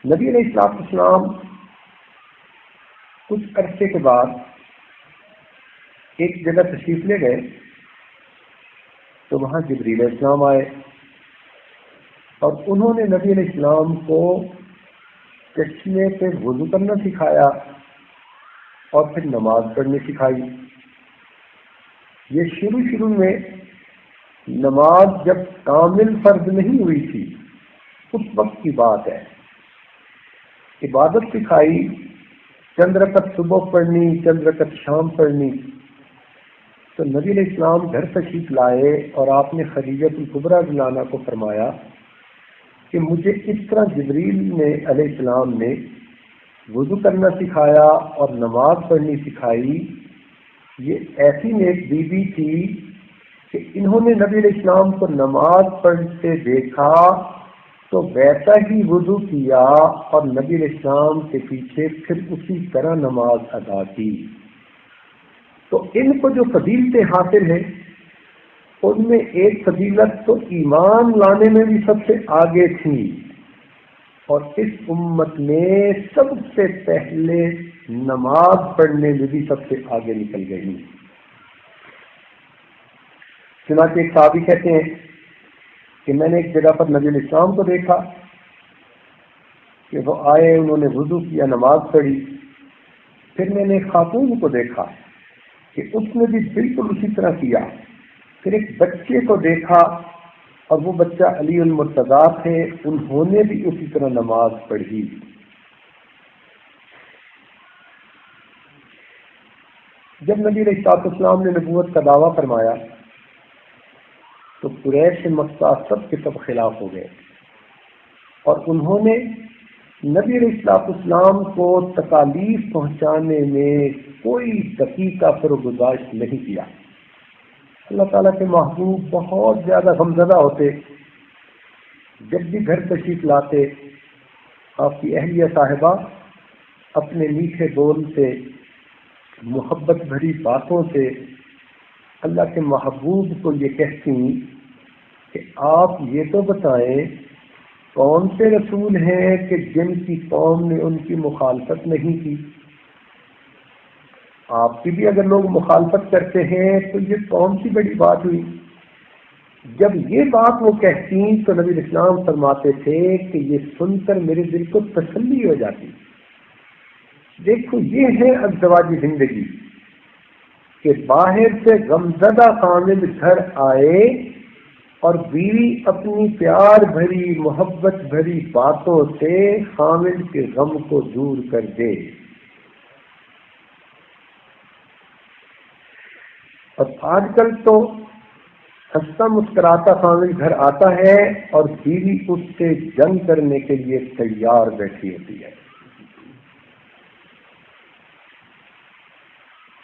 A: نبی علیہ السلام کچھ عرصے کے بعد ایک جگہ تشریف لے گئے تو وہاں جبریل علیہ السلام آئے اور انہوں نے نبی علیہ السلام کو چشمے پہ وضو کرنا سکھایا اور پھر نماز پڑھنی سکھائی. یہ شروع میں نماز جب کامل فرض نہیں ہوئی تھی اس وقت کی بات ہے. عبادت سکھائی، چند رکعت صبح پڑھنی، چند رکعت شام پڑھنی. تو نبی علیہ السلام گھر تشریف لائے اور آپ نے خدیجہ الکبریٰ رضی اللہ عنہا کو فرمایا کہ مجھے اس طرح جبریل نے علیہ السلام نے وضو کرنا سکھایا اور نماز پڑھنی سکھائی. یہ ایسی نیک بیوی تھی کہ انہوں نے نبی علیہ السلام کو نماز پڑھتے دیکھا تو ویسا ہی وضو کیا اور نبی علیہ السلام کے پیچھے پھر اسی طرح نماز ادا کی. تو ان کو جو فضیلتیں حاصل ہیں ان میں ایک فضیلت تو ایمان لانے میں بھی سب سے آگے تھی اور اس امت میں سب سے پہلے نماز پڑھنے میں بھی سب سے آگے نکل گئی. چنانچہ ایک صحابی کہتے ہیں کہ میں نے ایک جگہ پر نبی علیہ السلام کو دیکھا کہ وہ آئے، انہوں نے وضو کیا، نماز پڑھی. پھر میں نے ایک خاتون کو دیکھا کہ اس نے بھی بالکل اسی طرح کیا. پھر ایک بچے کو دیکھا اور وہ بچہ علی المرتضیٰ تھے، انہوں نے بھی اسی طرح نماز پڑھی. جب نبی علیہ السلام نے نبوت کا دعویٰ فرمایا تو قریش مکہ سب کے سب خلاف ہو گئے اور انہوں نے نبی علیہ السلام کو تکالیف پہنچانے میں کوئی دقیقہ فرگزاشت نہیں کیا. اللہ تعالیٰ کے محبوب بہت زیادہ غمزدہ ہوتے جب بھی گھر تشریف لاتے، آپ کی اہلیہ صاحبہ اپنے میٹھے بول سے، محبت بھری باتوں سے اللہ کے محبوب کو یہ کہتی کہ آپ یہ تو بتائیں کون سے رسول ہیں کہ جن کی قوم نے ان کی مخالفت نہیں کی؟ آپ کی بھی اگر لوگ مخالفت کرتے ہیں تو یہ کون سی بڑی بات ہوئی؟ جب یہ بات وہ کہتی تو نبی اسلام فرماتے تھے کہ یہ سن کر میرے دل کو تسلی ہو جاتی۔ دیکھو یہ ہے ازدواجی زندگی کہ باہر سے غمزدہ خامد گھر آئے اور بیوی اپنی پیار بھری محبت بھری باتوں سے خامد کے غم کو دور کر دے۔ اور آج کل تو ہنستا مسکراتا خامد گھر آتا ہے اور بیوی اس سے جنگ کرنے کے لیے تیار بیٹھی ہوتی ہے،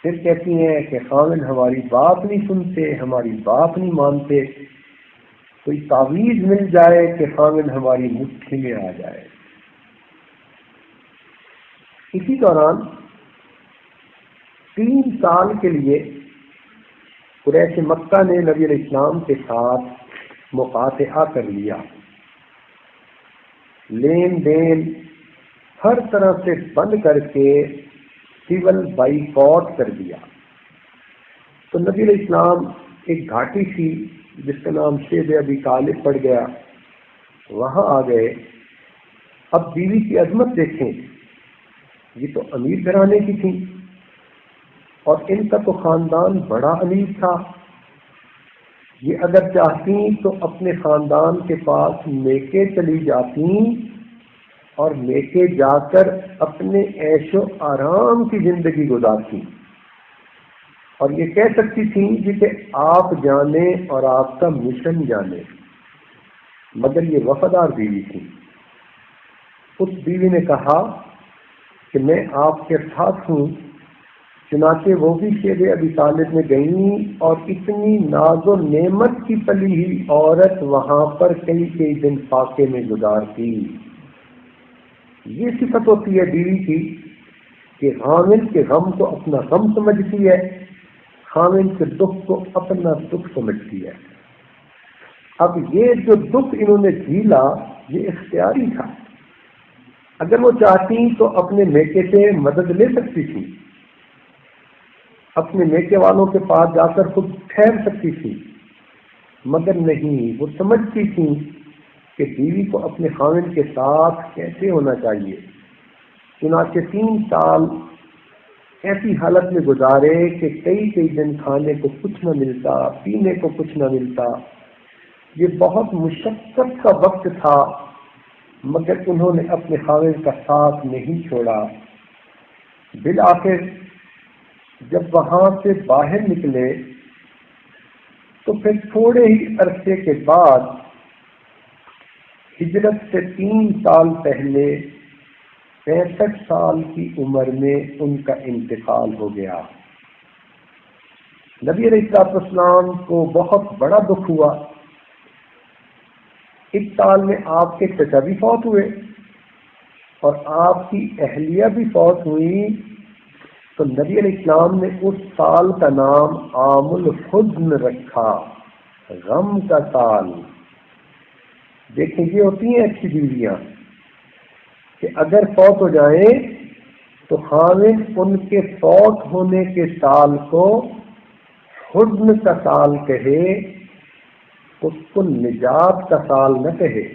A: پھر کہتی ہیں کہ خامد ہماری بات نہیں سنتے، ہماری بات نہیں مانتے، کوئی تعویذ مل جائے کہ خامد ہماری مٹھی میں آ جائے۔ اسی دوران 3 سال کے لیے قریش مکہ نے نبی علیہ السلام کے ساتھ مقاطعہ کر لیا، لین دین ہر طرح سے بند کر کے سول بائیکاٹ کر دیا۔ تو نبی علیہ السلام ایک گھاٹی تھی جس کا نام شیب ابی طالب پڑ گیا، وہاں آ گئے۔ اب بیوی کی عظمت دیکھیں، یہ تو امیر گھرانے کی تھی اور ان کا تو خاندان بڑا امیر تھا۔ یہ اگر چاہتی تو اپنے خاندان کے پاس میکے چلی جاتی اور میکے جا کر اپنے عیش و آرام کی زندگی گزارتی اور یہ کہہ سکتی تھی کہ آپ جانیں اور آپ کا مشن جانیں، مگر یہ وفادار بیوی تھی۔ اس بیوی نے کہا کہ میں آپ کے ساتھ ہوں، چنانچہ وہ بھی شیب ابی طالب میں گئیں اور اتنی ناز و نعمت کی پلی ہوئی عورت وہاں پر کئی دن فاقے میں گزارتی۔ یہ صفت ہوتی ہے بیوی کی کہ خامد کے غم کو اپنا غم سمجھتی ہے، خامد کے دکھ کو اپنا دکھ سمجھتی ہے۔ اب یہ جو دکھ انہوں نے جھیلا یہ اختیاری تھا، اگر وہ چاہتی تو اپنے میکے سے مدد لے سکتی تھی، اپنے میکے والوں کے پاس جا کر خود ٹھہر سکتی تھی، مگر نہیں، وہ سمجھتی تھی کہ بیوی کو اپنے خاوند کے ساتھ کیسے ہونا چاہیے۔ چنانچہ 3 سال ایسی حالت میں گزارے کہ کئی دن کھانے کو کچھ نہ ملتا، پینے کو کچھ نہ ملتا۔ یہ بہت مشقت کا وقت تھا، مگر انہوں نے اپنے خاوند کا ساتھ نہیں چھوڑا۔ بالآخر جب وہاں سے باہر نکلے تو پھر تھوڑے ہی عرصے کے بعد ہجرت سے 3 سال پہلے 65 سال کی عمر میں ان کا انتقال ہو گیا۔ نبی علیہ السلام کو بہت بڑا دکھ ہوا۔ اس سال میں آپ کے چچا بھی فوت ہوئے اور آپ کی اہلیہ بھی فوت ہوئی، تو نبی علیہ السلام نے اس سال کا نام عام الحزن رکھا، غم کا سال۔ دیکھیں یہ ہوتی ہیں اچھی بیویاں کہ اگر فوت ہو جائیں تو خاوند ان کے فوت ہونے کے سال کو حزن کا سال کہے، اس کو نجات کا سال نہ کہے۔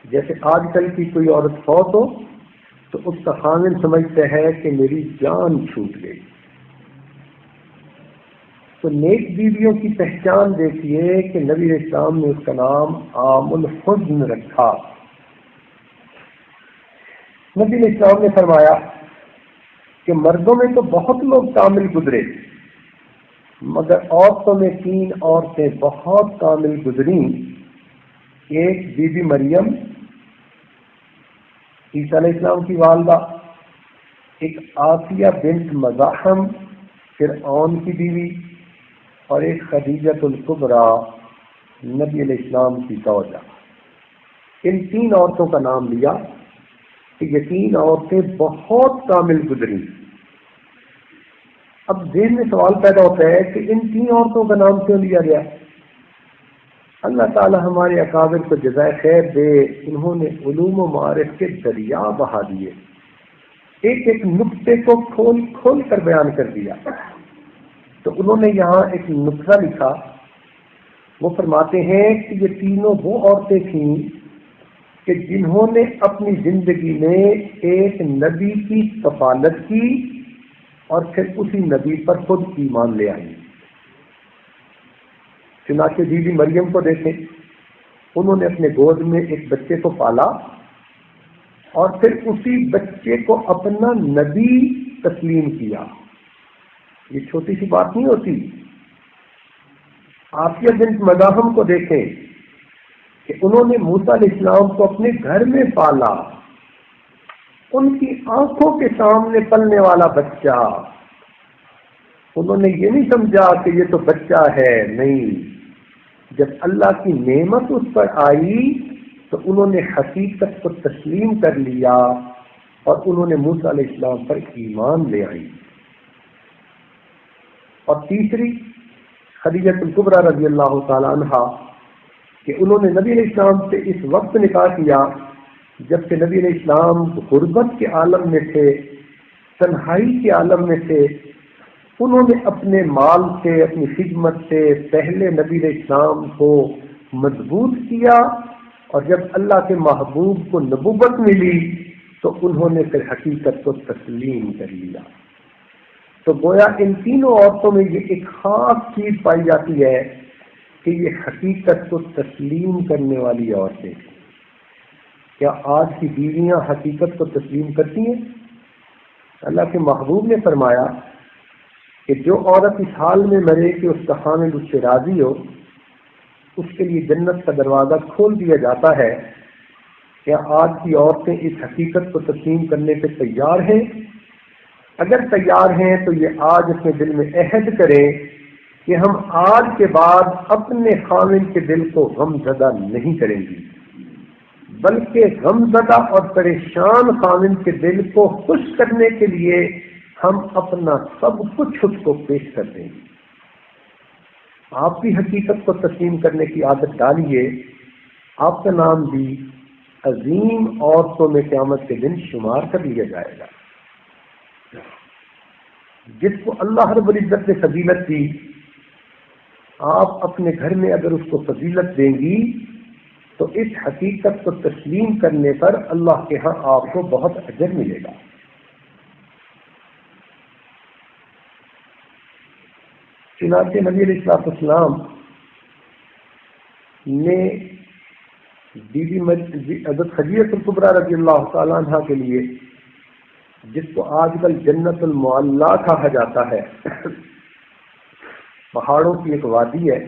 A: جیسے آج کل کی کوئی عورت فوت ہو تو اس کا خاوند سمجھتا ہے کہ میری جان چھوٹ گئی۔ تو نیک بیویوں کی پہچان دیکھیے کہ نبی اسلام نے اس کا نام عام الحزن رکھا۔ نبی اسلام نے فرمایا کہ مردوں میں تو بہت لوگ کامل گزرے، مگر عورتوں میں 3 عورتیں بہت کامل گزریں۔ ایک بی بی مریم عیسیٰ علیہ السلام کی والدہ، ایک آسیہ بنت مزاحم فرعون کی بیوی، اور ایک خدیجۃ الکبریٰ نبی علیہ السلام کی زوجہ. ان تین عورتوں کا نام لیا کہ یہ تین عورتیں بہت کامل گزری. اب ذہن میں سوال پیدا ہوتا ہے کہ ان تین عورتوں کا نام کیوں لیا گیا؟ اللہ تعالی ہمارے اکابر کو جزائے خیر دے، انہوں نے علوم و معارف کے دریا بہا دیے، ایک ایک نقطے کو کھول کھول کر بیان کر دیا. تو انہوں نے یہاں ایک نقطہ لکھا. وہ فرماتے ہیں کہ یہ تینوں وہ عورتیں تھیں کہ جنہوں نے اپنی زندگی میں ایک نبی کی کفالت کی اور پھر اسی نبی پر خود ایمان لے آئی. چنانچہ بی بی مریم کو دیکھیں، انہوں نے اپنے گود میں ایک بچے کو پالا اور پھر اسی بچے کو اپنا نبی تسلیم کیا. یہ چھوٹی سی بات نہیں ہوتی. آسیہ بنت مزاحم کو دیکھیں کہ انہوں نے موسیٰ علیہ السلام کو اپنے گھر میں پالا، ان کی آنکھوں کے سامنے پلنے والا بچہ. انہوں نے یہ نہیں سمجھا کہ یہ تو بچہ ہے، نہیں، جب اللہ کی نعمت اس پر آئی تو انہوں نے حقیقت کو تسلیم کر لیا اور انہوں نے موسیٰ علیہ السلام پر ایمان لے آئی. اور تیسری خدیجۃ الکبریٰ رضی اللہ تعالی عنہا کہ انہوں نے نبی علیہ السلام سے اس وقت نکاح کیا جب کہ نبی علیہ السلام غربت کے عالم میں تھے، تنہائی کے عالم میں تھے. انہوں نے اپنے مال سے، اپنی خدمت سے پہلے نبی علیہ السلام کو مضبوط کیا، اور جب اللہ کے محبوب کو نبوت ملی تو انہوں نے پھر حقیقت کو تسلیم کر لیا. تو گویا ان تینوں عورتوں میں یہ ایک خاص چیز پائی جاتی ہے کہ یہ حقیقت کو تسلیم کرنے والی عورتیں. کیا آج کی بیویاں حقیقت کو تسلیم کرتی ہیں؟ اللہ کے محبوب نے فرمایا کہ جو عورت اس حال میں مرے کہ اس کا خامد اس سے راضی ہو، اس کے لیے جنت کا دروازہ کھول دیا جاتا ہے. کیا آج کی عورتیں اس حقیقت کو تسلیم کرنے پہ تیار ہیں؟ اگر تیار ہیں تو یہ آج اپنے دل میں عہد کریں کہ ہم آج کے بعد اپنے خامد کے دل کو غم زدہ نہیں کریں گی، بلکہ غم زدہ اور پریشان خامد کے دل کو خوش کرنے کے لیے ہم اپنا سب کچھ اس کو پیش کر دیں گے. آپ بھی حقیقت کو تسلیم کرنے کی عادت ڈالیے، آپ کا نام بھی عظیم عورتوں میں قیامت کے دن شمار کر لیا جائے گا. جس کو اللہ رب العزت نے فضیلت دی، آپ اپنے گھر میں اگر اس کو فضیلت دیں گی تو اس حقیقت کو تسلیم کرنے پر اللہ کے ہاں آپ کو بہت اجر ملے گا. چنانچہ نبی علیہ السلام نے بی بی حضرت خدیجہ الکبریٰ رضی اللہ تعالیٰ عنہ کے لیے، جس کو آج کل جنت المعلیٰ کہا جاتا ہے، پہاڑوں کی ایک وادی ہے،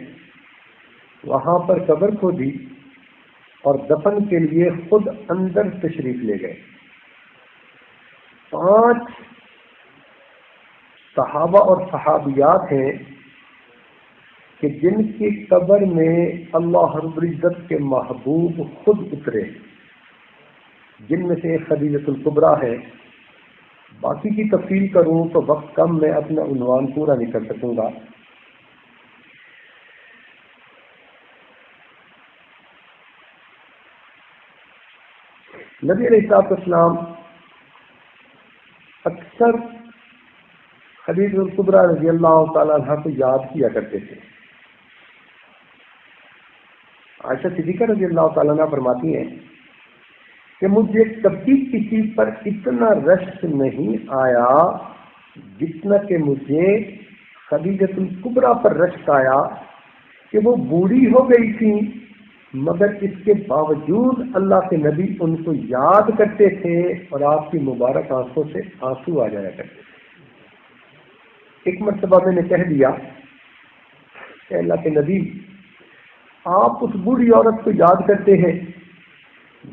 A: وہاں پر قبر کھودی اور دفن کے لیے خود اندر تشریف لے گئے. 5 صحابہ اور صحابیات ہیں کہ جن کی قبر میں اللہ رب العزت کے محبوب خود اترے، جن میں سے ایک خدیجۃ الکبریٰ ہے. باقی کی تفصیل کروں تو وقت کم، میں اپنا عنوان پورا نہیں کر سکوں گا. نبی علیہ السلام اکثر خدیجہ الکبریٰ رضی اللہ تعالیٰ عنہ کو یاد کیا کرتے تھے. عائشہ صدیقہ رضی اللہ تعالیٰ عنہ فرماتی ہیں کہ مجھے کبھی کسی پر اتنا رشک نہیں آیا جتنا کہ مجھے خدیجہ الکبریٰ پر رشک آیا کہ وہ بوڑھی ہو گئی تھی، مگر اس کے باوجود اللہ کے نبی ان کو یاد کرتے تھے اور آپ کی مبارک آنکھوں سے آنسو آ جایا کرتے تھے. ایک مرتبہ میں نے کہہ دیا کہ اللہ کے نبی، آپ اس بوڑھی عورت کو یاد کرتے ہیں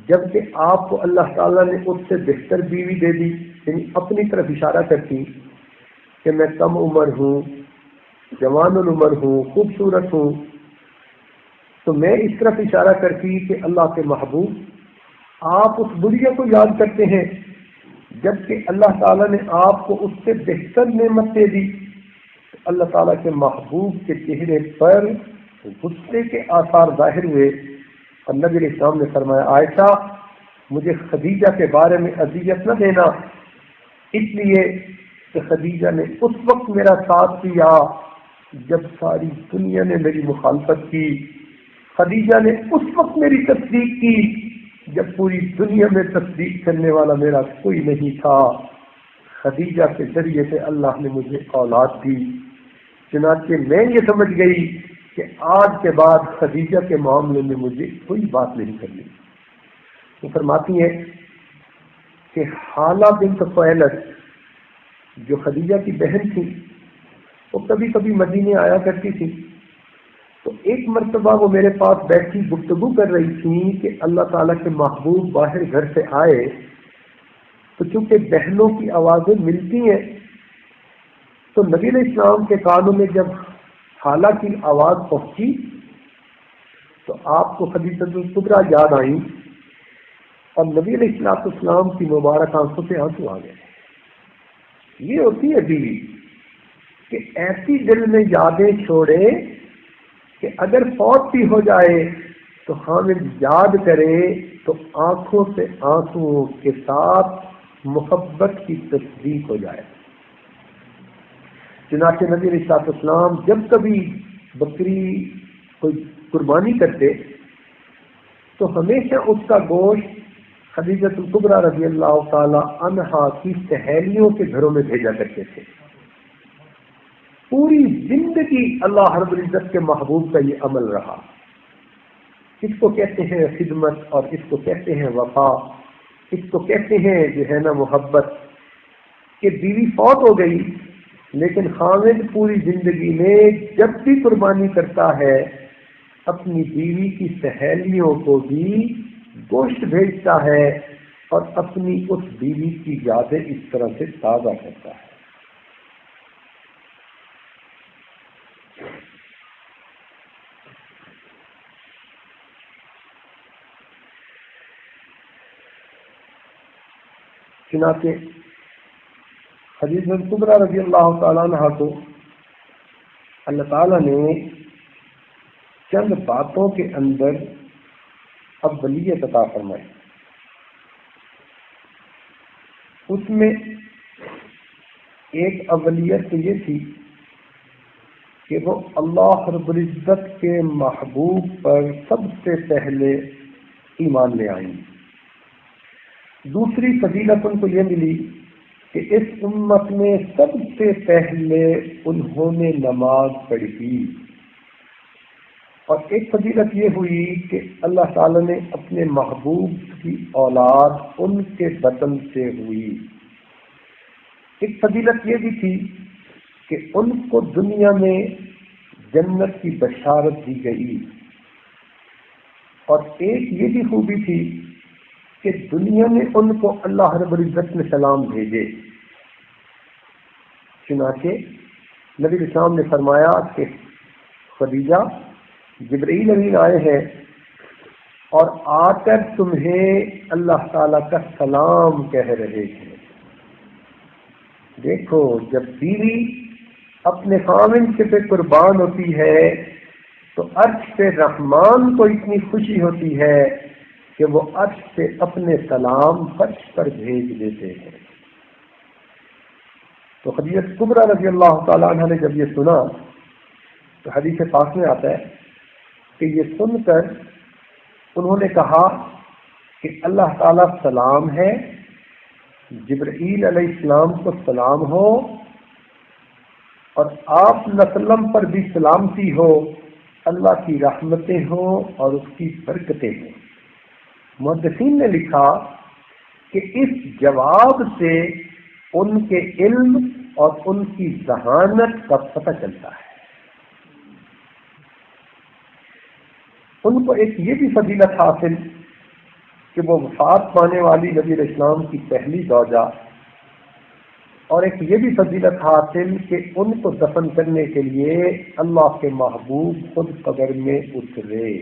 A: جبکہ آپ کو اللہ تعالیٰ نے اس سے بہتر بیوی دے دی، یعنی اپنی طرف اشارہ کرتی کہ میں کم عمر ہوں، جوان العمر ہوں، خوبصورت ہوں، تو میں اس طرف اشارہ کرتی کہ اللہ کے محبوب آپ اس بڑھیا کو یاد کرتے ہیں جبکہ اللہ تعالیٰ نے آپ کو اس سے بہتر نعمتیں دی۔ اللہ تعالیٰ کے محبوب کے چہرے پر غصے کے آثار ظاہر ہوئے، اور نبی علیہ السلام نے فرمایا عائشہ مجھے خدیجہ کے بارے میں اذیت نہ دینا، اس لیے کہ خدیجہ نے اس وقت میرا ساتھ دیا جب ساری دنیا نے میری مخالفت کی، خدیجہ نے اس وقت میری تصدیق کی جب پوری دنیا میں تصدیق کرنے والا میرا کوئی نہیں تھا، خدیجہ کے ذریعے سے اللہ نے مجھے اولاد دی۔ چنانچہ میں یہ سمجھ گئی کہ آج کے بعد خدیجہ کے معاملے میں مجھے کوئی بات نہیں کرنی۔ وہ فرماتی ہیں کہ حالہ بنت خویلد جو خدیجہ کی بہن تھی وہ کبھی کبھی مدینے آیا کرتی تھی، تو ایک مرتبہ وہ میرے پاس بیٹھی گفتگو کر رہی تھی کہ اللہ تعالیٰ کے محبوب باہر گھر سے آئے، تو چونکہ بہنوں کی آوازیں ملتی ہیں تو نبی علیہ السلام کے کانوں میں جب حالہ کی آواز پہنچی تو آپ کو خدیجہ الکبریٰ یاد آئیں اور نبی علیہ السلام کی مبارک آنکھوں سے آنسو آ گئے۔ یہ ہوتی ہے بیوی کہ ایسی دل میں یادیں چھوڑے کہ اگر فوت بھی ہو جائے تو خامد یاد کرے تو آنکھوں سے آنسو کے ساتھ محبت کی تصدیق ہو جائے۔ چنانچہ نبی علیہ السلام جب کبھی بکری کوئی قربانی کرتے تو ہمیشہ اس کا گوشت خدیجہ الکبریٰ رضی اللہ تعالی عنہا کی سہیلیوں کے گھروں میں بھیجا کرتے تھے۔ پوری زندگی اللہ رب العزت کے محبوب کا یہ عمل رہا۔ اس کو کہتے ہیں خدمت اور اس کو کہتے ہیں وفا، اس کو کہتے ہیں جو ہے نا محبت، کہ بیوی فوت ہو گئی لیکن خامد پوری زندگی میں جب بھی قربانی کرتا ہے اپنی بیوی کی سہیلیوں کو بھی گوشت بھیجتا ہے اور اپنی اس بیوی کی یادیں اس طرح سے تازہ کرتا ہے۔ چنانچہ خدیجہ الکبریٰ رضی اللہ تعالیٰ عنہ کو اللہ تعالیٰ نے چند باتوں کے اندر اولیت عطا فرمائی۔ اس میں ایک اولیت تو یہ تھی کہ وہ اللہ رب العزت کے محبوب پر سب سے پہلے ایمان لے آئیں۔ دوسری فضیلت ان کو یہ ملی کہ اس امت میں سب سے پہلے انہوں نے نماز پڑھی، اور ایک فضیلت یہ ہوئی کہ اللہ تعالی نے اپنے محبوب کی اولاد ان کے بطن سے ہوئی۔ ایک فضیلت یہ بھی تھی کہ ان کو دنیا میں جنت کی بشارت دی گئی، اور ایک یہ بھی خوبی تھی کہ دنیا میں ان کو اللہ رب العزت نے سلام بھیجے۔ چنانچہ نبی علیہ السلام نے فرمایا کہ خدیجہ جبرائیل امین آئے ہیں اور آ کر تمہیں اللہ تعالی کا سلام کہہ رہے ہیں۔ دیکھو جب بیوی اپنے خاوند پہ قربان ہوتی ہے تو عرش پہ رحمان کو اتنی خوشی ہوتی ہے کہ وہ عرش سے اپنے سلام فرش پر بھیج دیتے ہیں۔ تو خدیجہ کبریٰ رضی اللہ تعالیٰ عنہ نے جب یہ سنا تو حدیث پاک میں آتا ہے کہ یہ سن کر انہوں نے کہا کہ اللہ تعالیٰ سلام ہے، جبرائیل علیہ السلام کو سلام ہو، اور آپ وسلم پر بھی سلامتی ہو، اللہ کی رحمتیں ہوں اور اس کی برکتیں ہوں۔ محدثین نے لکھا کہ اس جواب سے ان کے علم اور ان کی ذہانت کا پتہ چلتا ہے۔ ان کو ایک یہ بھی فضیلت حاصل کہ وہ وفات پانے والی نبی علیہ السلام کی پہلی زوجہ اور ایک یہ بھی فضیلت حاصل کہ ان کو دفن کرنے کے لیے اللہ کے محبوب خود قبر میں اترے۔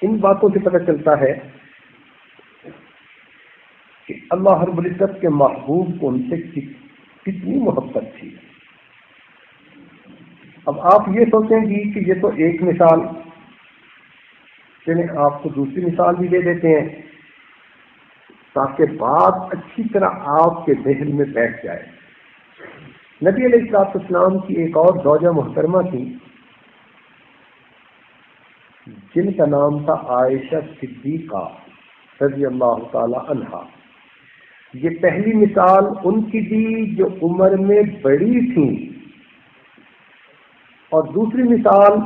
A: ان باتوں سے پتہ چلتا ہے کہ اللہ رب العزت کے محبوب کو ان سے کتنی محبت تھی۔ اب آپ یہ سوچیں گی کہ یہ تو ایک مثال، چلیں آپ کو دوسری مثال بھی دے دیتے ہیں تاکہ بات اچھی طرح آپ کے ذہن میں بیٹھ جائے۔ نبی علیہ السلام کی ایک اور زوجہ محترمہ تھی جن کا نام تھا عائشہ صدیقہ رضی اللہ تعالی عنہا۔ یہ پہلی مثال ان کی دی جو عمر میں بڑی تھیں، اور دوسری مثال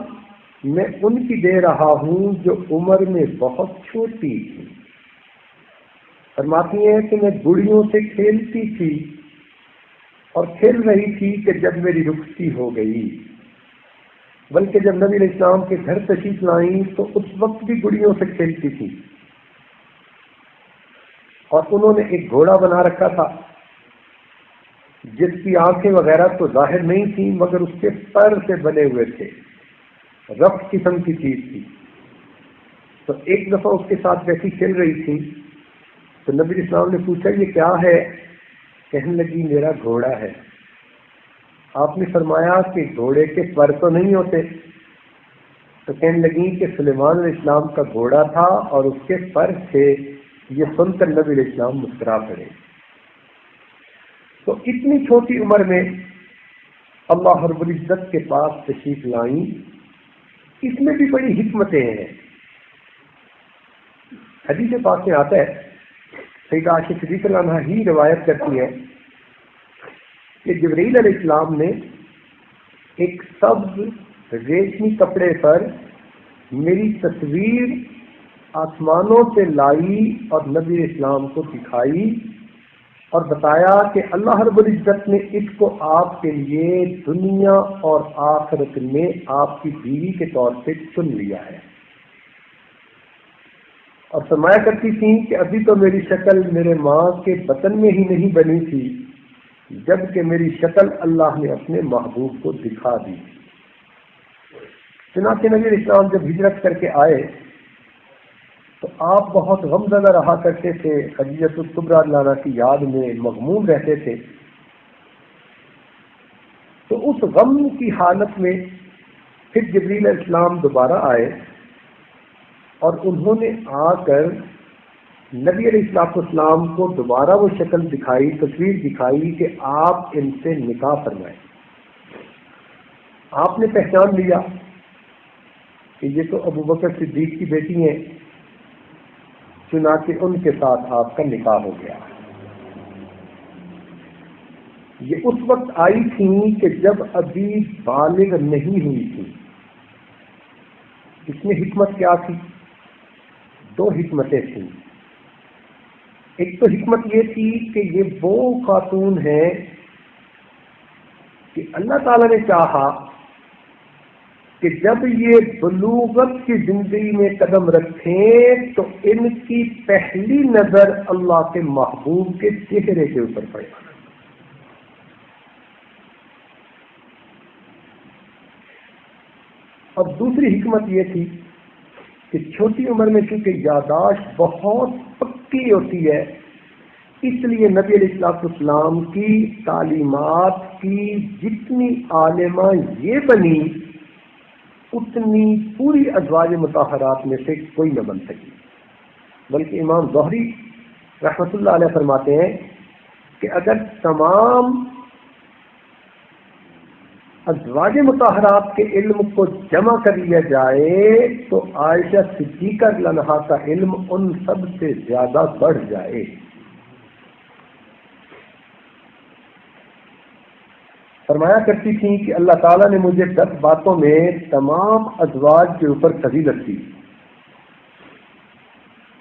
A: میں ان کی دے رہا ہوں جو عمر میں بہت چھوٹی تھی۔ فرماتی ہیں کہ میں گڑیوں سے کھیلتی تھی اور کھیل رہی تھی کہ جب میری رخصتی ہو گئی، بلکہ جب نبی علیہ السلام کے گھر تشریف لائیں تو اس وقت بھی گڑیوں سے کھیلتی تھی، اور انہوں نے ایک گھوڑا بنا رکھا تھا جس کی آنکھیں وغیرہ تو ظاہر نہیں تھیں مگر اس کے پر سے بنے ہوئے تھے، رف قسم کی چیز تھی۔ تو ایک دفعہ اس کے ساتھ ویسی کھیل رہی تھی تو نبی علیہ السلام نے پوچھا یہ کیا ہے؟ کہنے لگی میرا گھوڑا ہے۔ آپ نے فرمایا کہ گھوڑے کے پر تو نہیں ہوتے؟ تو کہنے لگی کہ سلیمان علیہ السلام کا گھوڑا تھا اور اس کے پر تھے۔ یہ سن کر نبی علیہ السلام مسکرا پڑے۔ تو اتنی چھوٹی عمر میں اللہ رب العزت کے پاس تشریف لائیں، اس میں بھی بڑی حکمتیں ہیں۔ حدیث پاک میں آتا ہے، سیدہ عائشہ صدیقہ رضی اللہ عنہا ہی روایت کرتی ہے کہ جبرائیل علیہ السلام نے ایک سبز ریشمی کپڑے پر میری تصویر آسمانوں سے لائی اور نبی علیہ السلام کو دکھائی اور بتایا کہ اللہ رب العزت نے اس کو آپ کے لیے دنیا اور آخرت میں آپ کی بیوی کے طور پہ چن لیا ہے۔ اور فرمایا کرتی تھی کہ ابھی تو میری شکل میرے ماں کے بطن میں ہی نہیں بنی تھی جبکہ میری شکل اللہ نے اپنے محبوب کو دکھا دی۔ چنانچہ نبی علیہ السلام جب ہجرت کر کے آئے تو آپ بہت غمزدہ رہا کرتے تھے، خدیجہ الکبریٰ رضی اللہ عنہا کی یاد میں مغموم رہتے تھے۔ تو اس غم کی حالت میں پھر جبرائیل علیہ السلام دوبارہ آئے اور انہوں نے آ کر نبی علیہ السلام کو دوبارہ وہ شکل دکھائی، تصویر دکھائی کہ آپ ان سے نکاح فرمائیں۔ آپ نے پہچان لیا کہ یہ تو ابو بکر صدیق کی بیٹی ہیں، چنانچہ ان کے ساتھ آپ کا نکاح ہو گیا۔ یہ اس وقت آئی تھیں کہ جب ابھی بالغ نہیں ہوئی تھی۔ اس میں حکمت کیا تھی؟ دو حکمتیں تھیں۔ ایک تو حکمت یہ تھی کہ یہ وہ خاتون ہیں کہ اللہ تعالیٰ نے چاہا کہ جب یہ بلوغت کی زندگی میں قدم رکھیں تو ان کی پہلی نظر اللہ کے محبوب کے چہرے کے اوپر پڑے۔ اور دوسری حکمت یہ تھی کہ چھوٹی عمر میں چونکہ یاداشت بہت پکی ہوتی ہے، اس لیے نبی علیہ السلام کی تعلیمات کی جتنی عالمہ یہ بنی اتنی پوری ازواج مطہرات میں سے کوئی نہ بن سکی۔ بلکہ امام زہری رحمۃ اللہ علیہ فرماتے ہیں کہ اگر تمام ازواج مطہرات کے علم کو جمع کر لیا جائے تو عائشہ صدیقہ رضی اللہ عنہا کا علم ان سب سے زیادہ بڑھ جائے۔ فرمایا کرتی تھیں کہ اللہ تعالیٰ نے مجھے 10 باتوں میں تمام ازواج کے اوپر فضیلت دی۔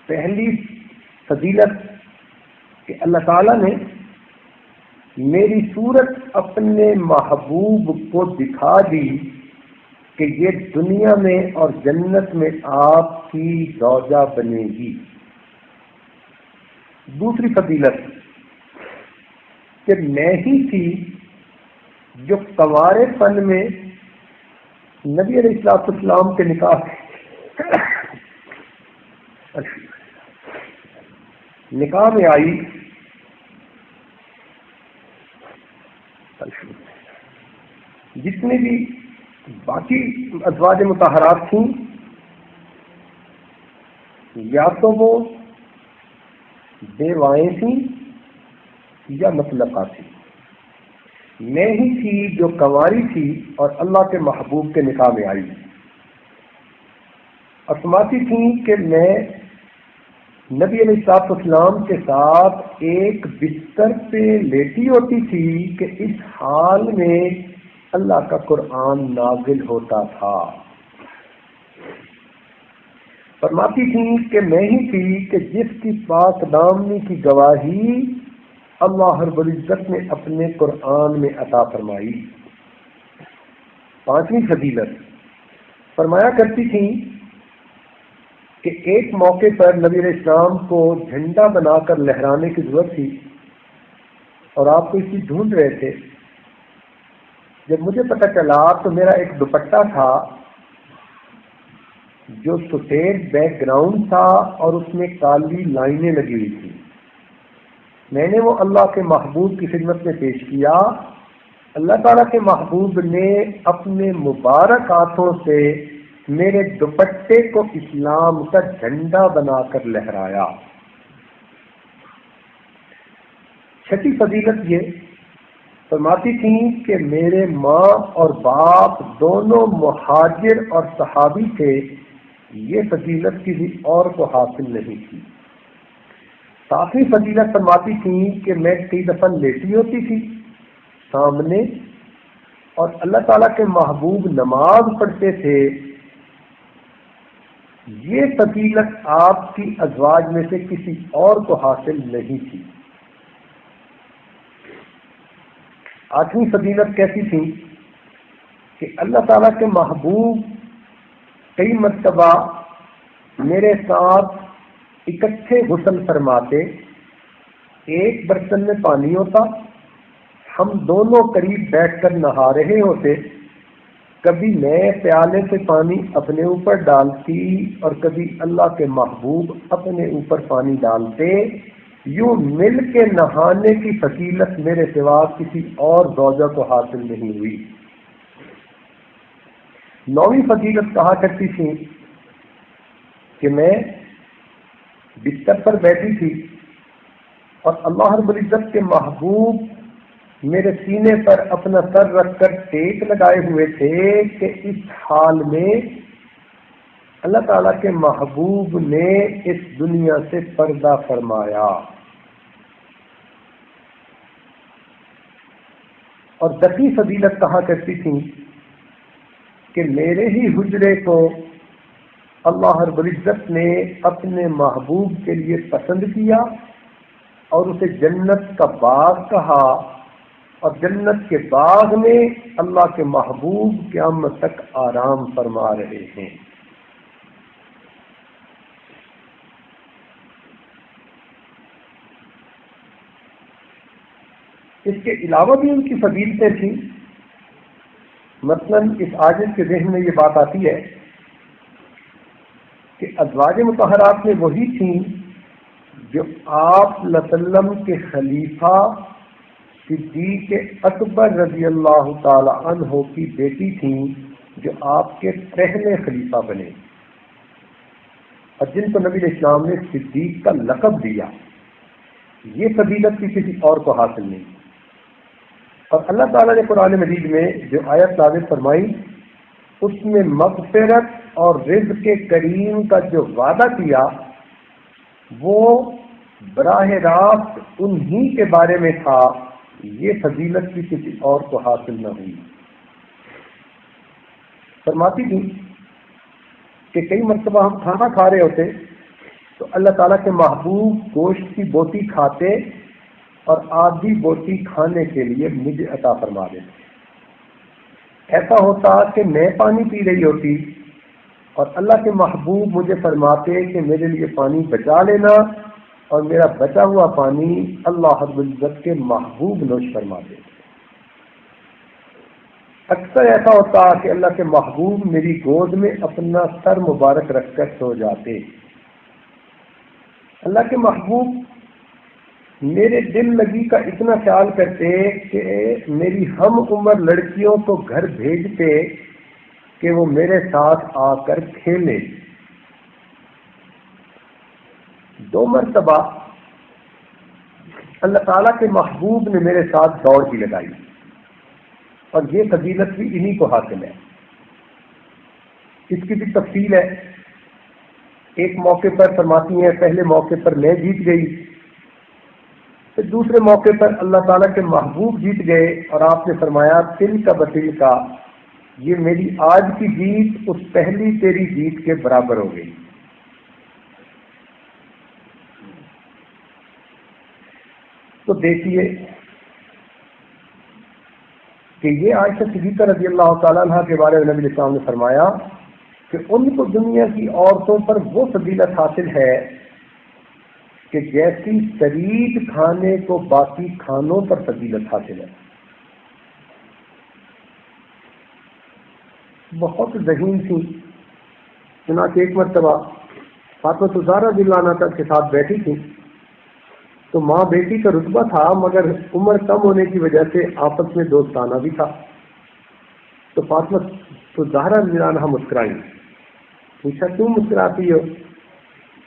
A: پہلی فضیلت کہ اللہ تعالیٰ نے میری صورت اپنے محبوب کو دکھا دی کہ یہ دنیا میں اور جنت میں آپ کی زوجہ بنے گی۔ دوسری فضیلت کہ میں ہی تھی جو کنوارے پن میں نبی علیہ السلام کے نکاح میں آئی. جتنے بھی باقی ازواج مطہرات تھیں یا تو وہ بیوائیں تھیں یا مطلقہ تھیں. میں ہی تھی جو کنواری تھی اور اللہ کے محبوب کے نکاح میں آئی اور سماتی تھیں کہ میں نبی علیہ السلام کے ساتھ ایک بستر پہ لیٹی ہوتی تھی کہ اس حال میں اللہ کا قرآن نازل ہوتا تھا. فرماتی تھیں کہ میں ہی تھی کہ جس کی پاک دامنی کی گواہی اللہ رب العزت نے اپنے قرآن میں عطا فرمائی. 5ویں فضیلت فرمایا کرتی تھیں کہ ایک موقع پر نبی علیہ السلام کو جھنڈا بنا کر لہرانے کی ضرورت تھی اور آپ کو اس چیز ڈھونڈ رہے تھے. جب مجھے پتہ چلا تو میرا ایک دوپٹہ تھا جو سفید بیک گراؤنڈ تھا اور اس میں کالی لائنیں لگی ہوئی تھی. میں نے وہ اللہ کے محبوب کی خدمت میں پیش کیا. اللہ تعالیٰ کے محبوب نے اپنے مبارک ہاتھوں سے میرے دوپٹے کو اسلام کا جھنڈا بنا کر لہرایا. 6 فضیلت یہ فرماتی تھیں کہ میرے ماں اور باپ دونوں مہاجر اور صحابی تھے. یہ فضیلت کسی اور کو حاصل نہیں تھی. 7ویں فضیلت فرماتی تھیں کہ میں کئی دفعہ لیٹی ہوتی تھی سامنے اور اللہ تعالیٰ کے محبوب نماز پڑھتے تھے. یہ فضیلت آپ کی ازواج میں سے کسی اور کو حاصل نہیں تھی. 8ویں فضیلت کیسی تھی کہ اللہ تعالیٰ کے محبوب کئی مرتبہ میرے ساتھ اکٹھے غسل فرماتے. ایک برتن میں پانی ہوتا, ہم دونوں قریب بیٹھ کر نہا رہے ہوتے. کبھی میں پیالے سے پانی اپنے اوپر ڈالتی اور کبھی اللہ کے محبوب اپنے اوپر پانی ڈالتے. یوں مل کے نہانے کی فضیلت میرے سوا کسی اور زوجہ کو حاصل نہیں ہوئی. 9ویں فضیلت کہا کرتی تھی کہ میں بستر پر بیٹھی تھی اور اللہ رب العزت کے محبوب میرے سینے پر اپنا سر رکھ کر ٹیک لگائے ہوئے تھے کہ اس حال میں اللہ تعالیٰ کے محبوب نے اس دنیا سے پردہ فرمایا. اور 10ویں فضیلت کہا کرتی تھی کہ میرے ہی حجرے کو اللہ رب العزت نے اپنے محبوب کے لیے پسند کیا اور اسے جنت کا باغ کہا اور جنت کے باغ میں اللہ کے محبوب قیامت تک آرام فرما رہے ہیں. اس کے علاوہ بھی ان کی فضیلتیں تھیں. مثلاً اس عاجز کے ذہن میں یہ بات آتی ہے کہ ازواج مطہرات میں وہی تھیں جو آپ صلی اللہ علیہ وسلم کے خلیفہ صدیق اکبر رضی اللہ تعالی عنہ کی بیٹی تھیں جو آپ کے پہلے خلیفہ بنے اور جن کو نبی علیہ السلام نے صدیق کا لقب دیا. یہ فضیلت بھی کسی اور کو حاصل نہیں. اور اللہ تعالیٰ نے قرآن مجید میں جو آیت نازل فرمائی اس میں مغفرت اور رزق کریم کا جو وعدہ کیا وہ براہ راست انہی کے بارے میں تھا. یہ فضیلت بھی کسی اور کو حاصل نہ ہوئی. فرماتی تھی کہ کئی مرتبہ ہم کھانا کھا رہے ہوتے تو اللہ تعالیٰ کے محبوب گوشت کی بوٹی کھاتے اور آدھی بوٹی کھانے کے لیے مجھے عطا فرما دیتے. ایسا ہوتا کہ میں پانی پی رہی ہوتی اور اللہ کے محبوب مجھے فرماتے کہ میرے لیے پانی بچا لینا اور میرا بچا ہوا پانی اللہ رب العزت کے محبوب نوش فرماتے. اکثر ایسا ہوتا کہ اللہ کے محبوب میری گود میں اپنا سر مبارک رکھ کر سو جاتے. اللہ کے محبوب میرے دل لگی کا اتنا خیال کرتے کہ میری ہم عمر لڑکیوں کو گھر بھیجتے کہ وہ میرے ساتھ آ کر کھیلے. 2 مرتبہ اللہ تعالیٰ کے محبوب نے میرے ساتھ دوڑ بھی لگائی اور یہ فضیلت بھی انہی کو حاصل ہے. اس کی بھی تفصیل ہے. ایک موقع پر فرماتی ہیں پہلے موقع پر میں جیت گئی، پھر دوسرے موقع پر اللہ تعالیٰ کے محبوب جیت گئے اور آپ نے فرمایا تل کا بتل کا، یہ میری آج کی جیت اس پہلی تیری جیت کے برابر ہو گئی. تو دیکھیے کہ یہ عائشہ صدیقہ رضی اللہ تعالیٰ عنہ کے بارے میں نبی اسلام نے فرمایا کہ ان کو دنیا کی عورتوں پر وہ فضیلت حاصل ہے کہ جیسی سرید کھانے کو باقی کھانوں پر فضیلت حاصل ہے. بہت ذہین تھی. چنانچہ ایک مرتبہ فاطمہ الزہرا رضی اللہ عنہا کے ساتھ بیٹھی تھی تو ماں بیٹی کا رتبہ تھا مگر عمر کم ہونے کی وجہ سے آپس میں دوستانہ بھی تھا. تو فاطمہ الزہرا رضی اللہ عنہا مسکرائیں. پوچھا کیوں مسکراتی ہو؟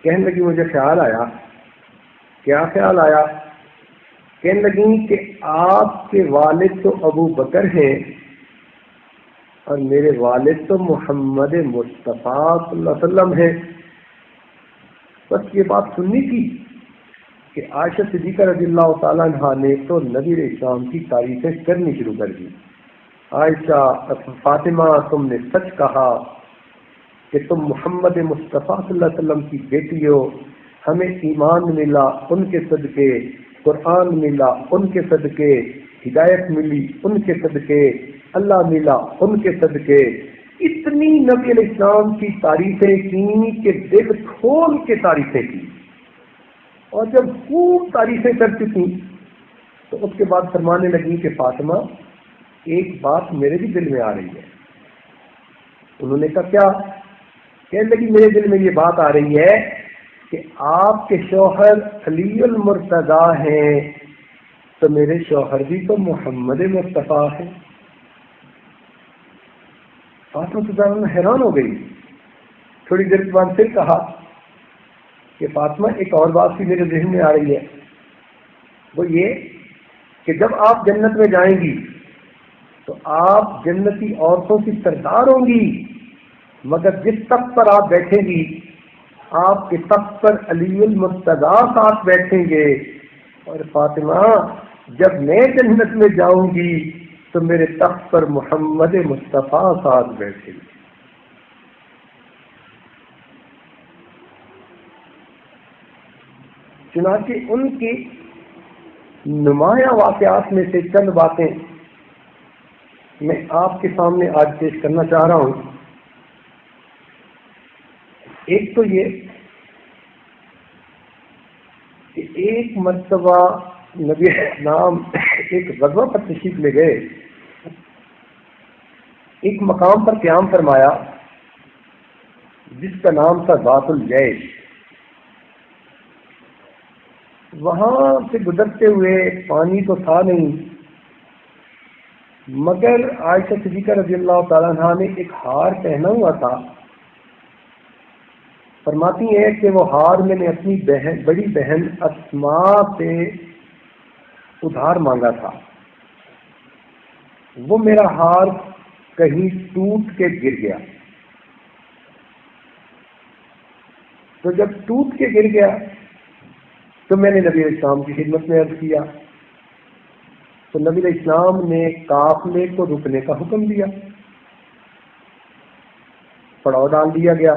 A: کہنے لگی مجھے خیال آیا. کیا خیال آیا؟ کہنے لگی کہ آپ کے والد تو ابو بکر ہیں اور میرے والد تو محمد مصطفیٰ صلی اللہ علیہ وسلم ہیں. بس یہ بات سننی تھی کہ عائشہ صدیقہ رضی اللہ تعالیٰ عنہ نے تو نبی علیہ السلام کی تعریفیں کرنی شروع کر دی. عائشہ فاطمہ تم نے سچ کہا کہ تم محمد مصطفیٰ صلی اللہ علیہ وسلم کی بیٹی ہو. ہمیں ایمان ملا ان کے صدقے، قرآن ملا ان کے صدقے، ہدایت ملی ان کے صدقے، اللہ ملا ان کے صدقے. اتنی نبی علیہ السلام کی تعریفیں کی کہ دل کھول کے تعریفیں کی. اور جب خوب تعریفیں کر چکی تو اس کے بعد فرمانے لگی کہ فاطمہ ایک بات میرے بھی دل میں آ رہی ہے. انہوں نے کہا کیا؟ کہنے لگی میرے دل میں یہ بات آ رہی ہے کہ آپ کے شوہر علی المرتضیٰ ہیں تو میرے شوہر بھی تو محمد مصطفیٰ ہیں. فاطمہ حیران ہو گئی. تھوڑی دیر کے بعد پھر کہا کہ فاطمہ ایک اور بات بھی میرے ذہن میں آ رہی ہے، وہ یہ کہ جب آپ جنت میں جائیں گی تو آپ جنتی عورتوں کی سردار ہوں گی مگر جس تخت پر آپ بیٹھیں گی آپ کے تخت پر علی المرتضیٰ ساتھ بیٹھیں گے. اور فاطمہ جب میں جنت میں جاؤں گی تو میرے تخت پر محمد مصطفیٰ ساتھ بیٹھیں گے. چنانچہ ان کی نمایاں واقعات میں سے چند باتیں میں آپ کے سامنے آج پیش کرنا چاہ رہا ہوں. ایک تو یہ کہ ایک مرتبہ نبی اسلام ایک غزوہ پر تشریف لے گئے. ایک مقام پر قیام فرمایا جس کا نام تھا ذات الجیش. وہاں سے گزرتے ہوئے پانی تو تھا نہیں مگر عائشہ صدیقہ رضی اللہ تعالیٰ عنہ نے ایک ہار پہنا ہوا تھا. فرماتی ہیں کہ وہ ہار میں نے اپنی بڑی بہن اسماء سے ادھار مانگا تھا. وہ میرا ہار کہیں ٹوٹ کے گر گیا. تو جب ٹوٹ کے گر گیا تو میں نے نبی علیہ السلام کی خدمت میں عرض کیا تو نبی علیہ السلام نے قافلے کو رکنے کا حکم دیا. پڑاؤ ڈال دیا گیا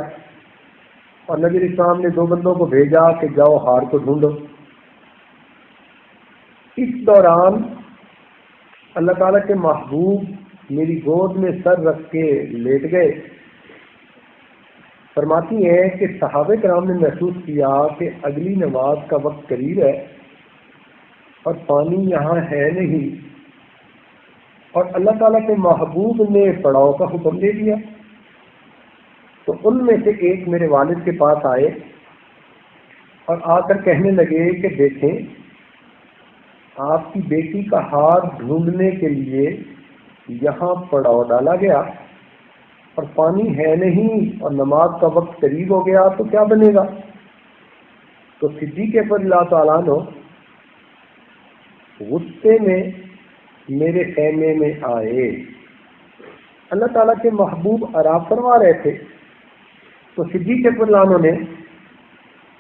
A: اور نبی علیہ السلام نے 2 بندوں کو بھیجا کہ جاؤ ہار کو ڈھونڈو. اس دوران اللہ تعالیٰ کے محبوب میری گود میں سر رکھ کے لیٹ گئے فرماتی ہیں کہ صحابہ کرام نے محسوس کیا کہ اگلی نماز کا وقت قریب ہے اور پانی یہاں ہے نہیں، اور اللہ تعالیٰ کے محبوب نے پڑاؤ کا حکم دے دیا۔ تو ان میں سے ایک میرے والد کے پاس آئے اور آ کر کہنے لگے کہ دیکھیں، آپ کی بیٹی کا ہار ڈھونڈنے کے لیے یہاں پڑاؤ ڈالا گیا اور پانی ہے نہیں اور نماز کا وقت قریب ہو گیا، تو کیا بنے گا؟ تو صدیق اکبر اللہ تعالیٰ عنہ غصے میں میرے خیمے میں آئے۔ اللہ تعالیٰ کے محبوب آرام فرما رہے تھے، تو صدیق اکبر اللہ عنہ نے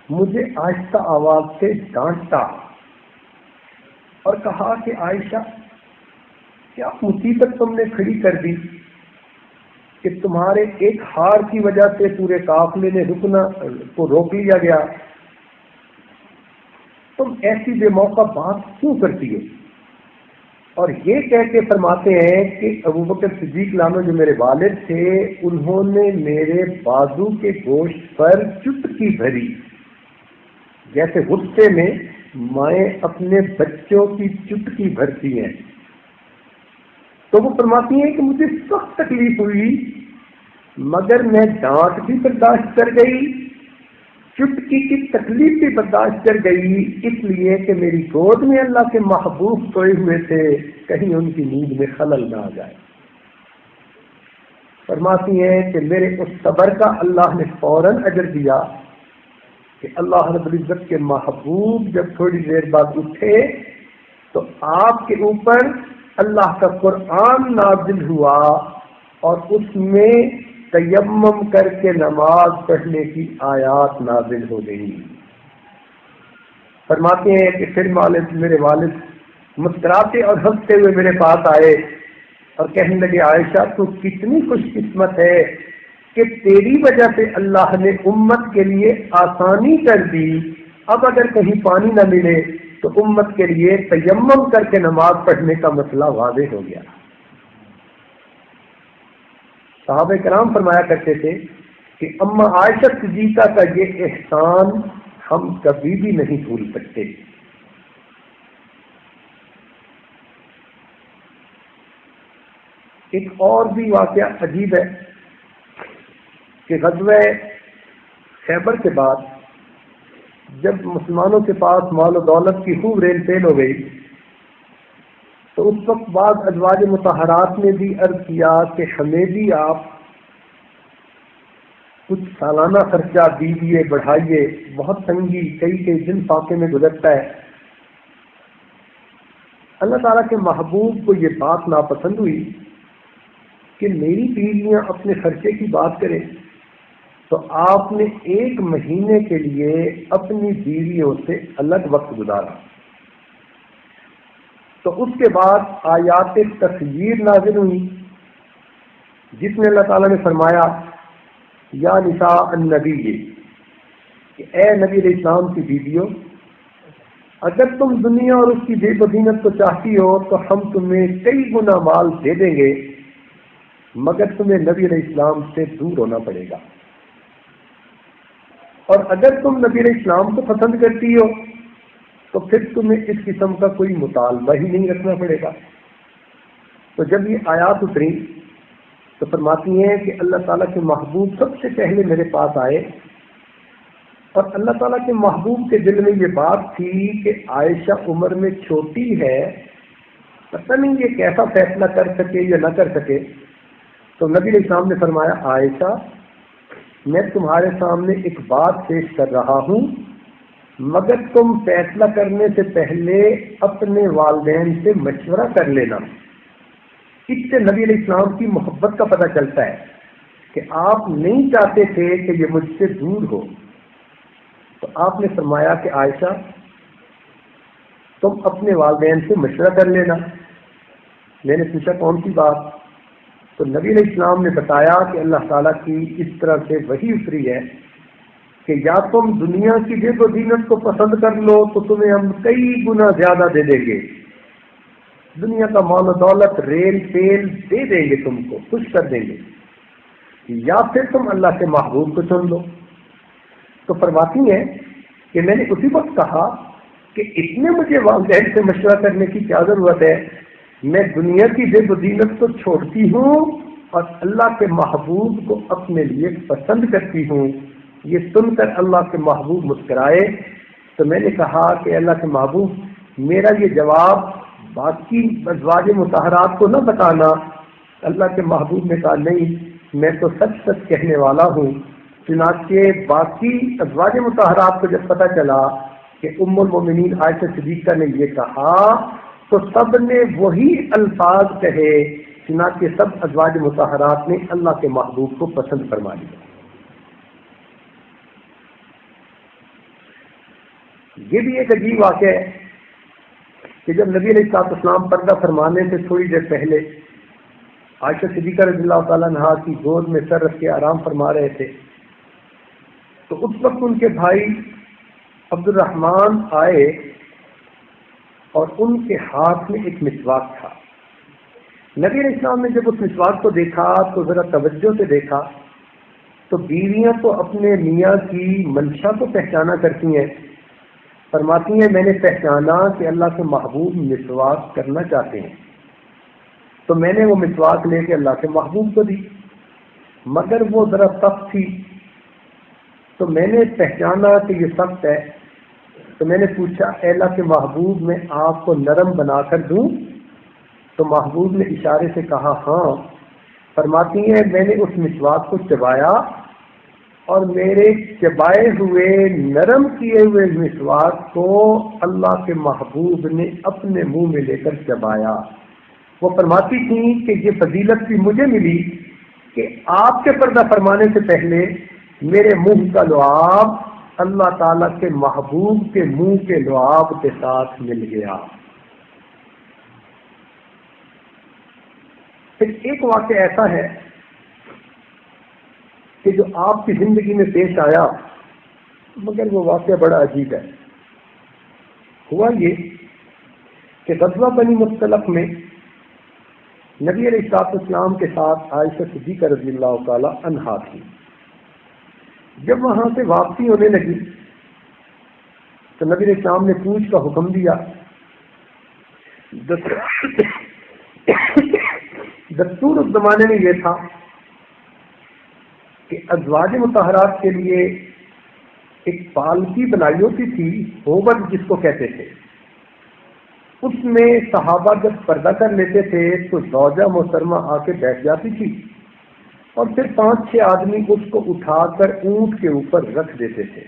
A: مجھے آہستہ آواز سے ڈانٹا اور کہا کہ عائشہ، کیا مصیبت تم نے کھڑی کر دی کہ تمہارے ایک ہار کی وجہ سے پورے قافلے نے رکنا کو روک لیا گیا؟ تم ایسی بے موقع بات کیوں کرتی ہو؟ اور یہ کہہ کے فرماتے ہیں کہ ابوبکر صدیق عنہ جو میرے والد تھے، انہوں نے میرے بازو کے گوشت پر چٹکی بھری، جیسے غصے میں مائیں اپنے بچوں کی چٹکی بھرتی ہیں۔ تو وہ فرماتی ہیں کہ مجھے سخت تکلیف ہوئی، مگر میں ڈانٹ بھی برداشت کر گئی، چٹکی کی تکلیف بھی برداشت کر گئی، اس لیے کہ میری گود میں اللہ کے محبوب سوئے ہوئے تھے، کہیں ان کی نیند میں خلل نہ آ جائے۔ فرماتی ہیں کہ میرے اس صبر کا اللہ نے فوراً اجر دیا کہ اللہ رب العزت کے محبوب جب تھوڑی دیر بعد اٹھے تو آپ کے اوپر اللہ کا قرآن نازل ہوا اور اس میں تیمم کر کے نماز پڑھنے کی آیات نازل ہو گئی۔ فرماتے ہیں کہ پھر میرے والد مسکراتے اور ہنستے ہوئے میرے پاس آئے اور کہنے لگے، عائشہ تو کتنی خوش قسمت ہے کہ تیری وجہ سے اللہ نے امت کے لیے آسانی کر دی، اب اگر کہیں پانی نہ ملے تو امت کے لیے تیمم کر کے نماز پڑھنے کا مسئلہ واضح ہو گیا۔ صحابہ کرام فرمایا کرتے تھے کہ اما عائشہ صدیقہ کا یہ احسان ہم کبھی بھی نہیں بھول سکتے۔ ایک اور بھی واقعہ عجیب ہے کہ غزوہ خیبر کے بعد جب مسلمانوں کے پاس مال و دولت کی خوب ریل پیل ہو گئی تو اس وقت بعض ازواج مطہرات نے بھی عرض کیا کہ ہمیں بھی آپ کچھ سالانہ خرچہ دیجیے، بڑھائیے، بہت تنگی کئی دن فاقے میں گزرتا ہے۔ اللہ تعالیٰ کے محبوب کو یہ بات ناپسند ہوئی کہ میری بیویاں اپنے خرچے کی بات کریں، تو آپ نے 1 مہینے کے لیے اپنی بیویوں سے الگ وقت گزارا۔ تو اس کے بعد آیات تصویر نازل ہوئی جس میں اللہ تعالیٰ نے فرمایا، یا نساء النبی، کہ اے نبی علیہ السلام کی بیویوں، اگر تم دنیا اور اس کی بے بدینت کو چاہتی ہو تو ہم تمہیں کئی گنا مال دے دیں گے، مگر تمہیں نبی علیہ السلام سے دور ہونا پڑے گا، اور اگر تم نبی علیہ السلام کو پسند کرتی ہو تو پھر تمہیں اس قسم کا کوئی مطالبہ ہی نہیں رکھنا پڑے گا۔ تو جب یہ آیات اتری تو فرماتی ہیں کہ اللہ تعالیٰ کے محبوب سب سے پہلے میرے پاس آئے، اور اللہ تعالیٰ کے محبوب کے دل میں یہ بات تھی کہ عائشہ عمر میں چھوٹی ہے، پتہ نہیں یہ کیسا فیصلہ کر سکے یا نہ کر سکے۔ تو نبی علیہ السلام نے فرمایا، عائشہ میں تمہارے سامنے ایک بات پیش کر رہا ہوں، مگر تم فیصلہ کرنے سے پہلے اپنے والدین سے مشورہ کر لینا۔ اس سے نبی علیہ السلام کی محبت کا پتہ چلتا ہے کہ آپ نہیں چاہتے تھے کہ یہ مجھ سے دور ہو۔ تو آپ نے فرمایا کہ عائشہ تم اپنے والدین سے مشورہ کر لینا۔ میں نے پوچھا کون سی بات؟ تو نبی علیہ السلام نے بتایا کہ اللہ تعالیٰ کی اس طرح سے وحی اتری ہے کہ یا تم دنیا کی بے بدینت کو پسند کر لو تو تمہیں ہم کئی گنا زیادہ دے دیں گے، دنیا کا مال و دولت ریل تیل دے دیں گے، تم کو خوش کر دیں گے، یا پھر تم اللہ کے محبوب کو چن لو۔ تو فرماتی ہیں کہ میں نے اسی وقت کہا کہ اس میں مجھے والدین سے مشورہ کرنے کی کیا ضرورت ہے، میں دنیا کی بے بدینت کو چھوڑتی ہوں اور اللہ کے محبوب کو اپنے لیے پسند کرتی ہوں۔ یہ سن کر اللہ کے محبوب مسکرائے تو میں نے کہا کہ اللہ کے محبوب میرا یہ جواب باقی ازواج مطہرات کو نہ بتانا۔ اللہ کے محبوب نے کہا نہیں، میں تو سچ سچ کہنے والا ہوں۔ چنانچہ باقی ازواج مطہرات کو جب پتہ چلا کہ ام المومنین عائشہ صدیقہ نے یہ کہا تو سب نے وہی الفاظ کہے، چنانچہ سب ازواج مطہرات نے اللہ کے محبوب کو پسند فرما لیا۔ یہ بھی ایک عجیب واقعہ ہے کہ جب نبی علیہ السلام پردہ فرمانے سے تھوڑی دیر پہلے عائشہ صدیقہ رضی اللہ تعالیٰ عنہا کی گود میں سر رکھ کے آرام فرما رہے تھے تو اس وقت ان کے بھائی عبد الرحمن آئے اور ان کے ہاتھ میں ایک مسواک تھا۔ نبی علیہ السلام نے جب اس مسواک کو دیکھا تو ذرا توجہ سے دیکھا تو بیویاں تو اپنے میاں کی منشا کو پہچانا کرتی ہیں۔ فرماتی ہیں میں نے پہچانا کہ اللہ کے محبوب مسواک کرنا چاہتے ہیں تو میں نے وہ مسواک لے کے اللہ کے محبوب کو دی، مگر وہ ذرا سخت تھی تو میں نے پہچانا کہ یہ سخت ہے تو میں نے پوچھا اے اللہ کے محبوب میں آپ کو نرم بنا کر دوں؟ تو محبوب نے اشارے سے کہا ہاں۔ فرماتی ہیں میں نے اس مسواک کو چبایا اور میرے چبائے ہوئے نرم کیے ہوئے مسواک کو اللہ کے محبوب نے اپنے منہ میں لے کر چبایا۔ وہ فرماتی تھیں کہ یہ فضیلت بھی مجھے ملی کہ آپ کے پردہ فرمانے سے پہلے میرے منہ کا لعاب اللہ تعالیٰ کے محبوب کے منہ کے لعاب کے ساتھ مل گیا۔ پھر ایک واقعہ ایسا ہے کہ جو آپ کی زندگی میں پیش آیا مگر وہ واقعہ بڑا عجیب ہے۔ ہوا یہ کہ غزوہ بنی مصطلق میں نبی علیہ السلام کے ساتھ عائشہ صدیقہ رضی اللہ تعالی عنہا تھی۔ جب وہاں سے واپسی ہونے لگی تو نبی علیہ السلام نے پوچھ کا حکم دیا۔ دستور اس زمانے میں یہ تھا کہ ازواج مطہرات کے لیے ایک پالکی بنائی ہوتی تھی، ہوبر جس کو کہتے تھے۔ اس میں صحابہ جب پردہ کر لیتے تھے تو زوجہ محترمہ آ کے بیٹھ جاتی تھی اور پھر 5-6 آدمی اس کو اٹھا کر اونٹ کے اوپر رکھ دیتے تھے۔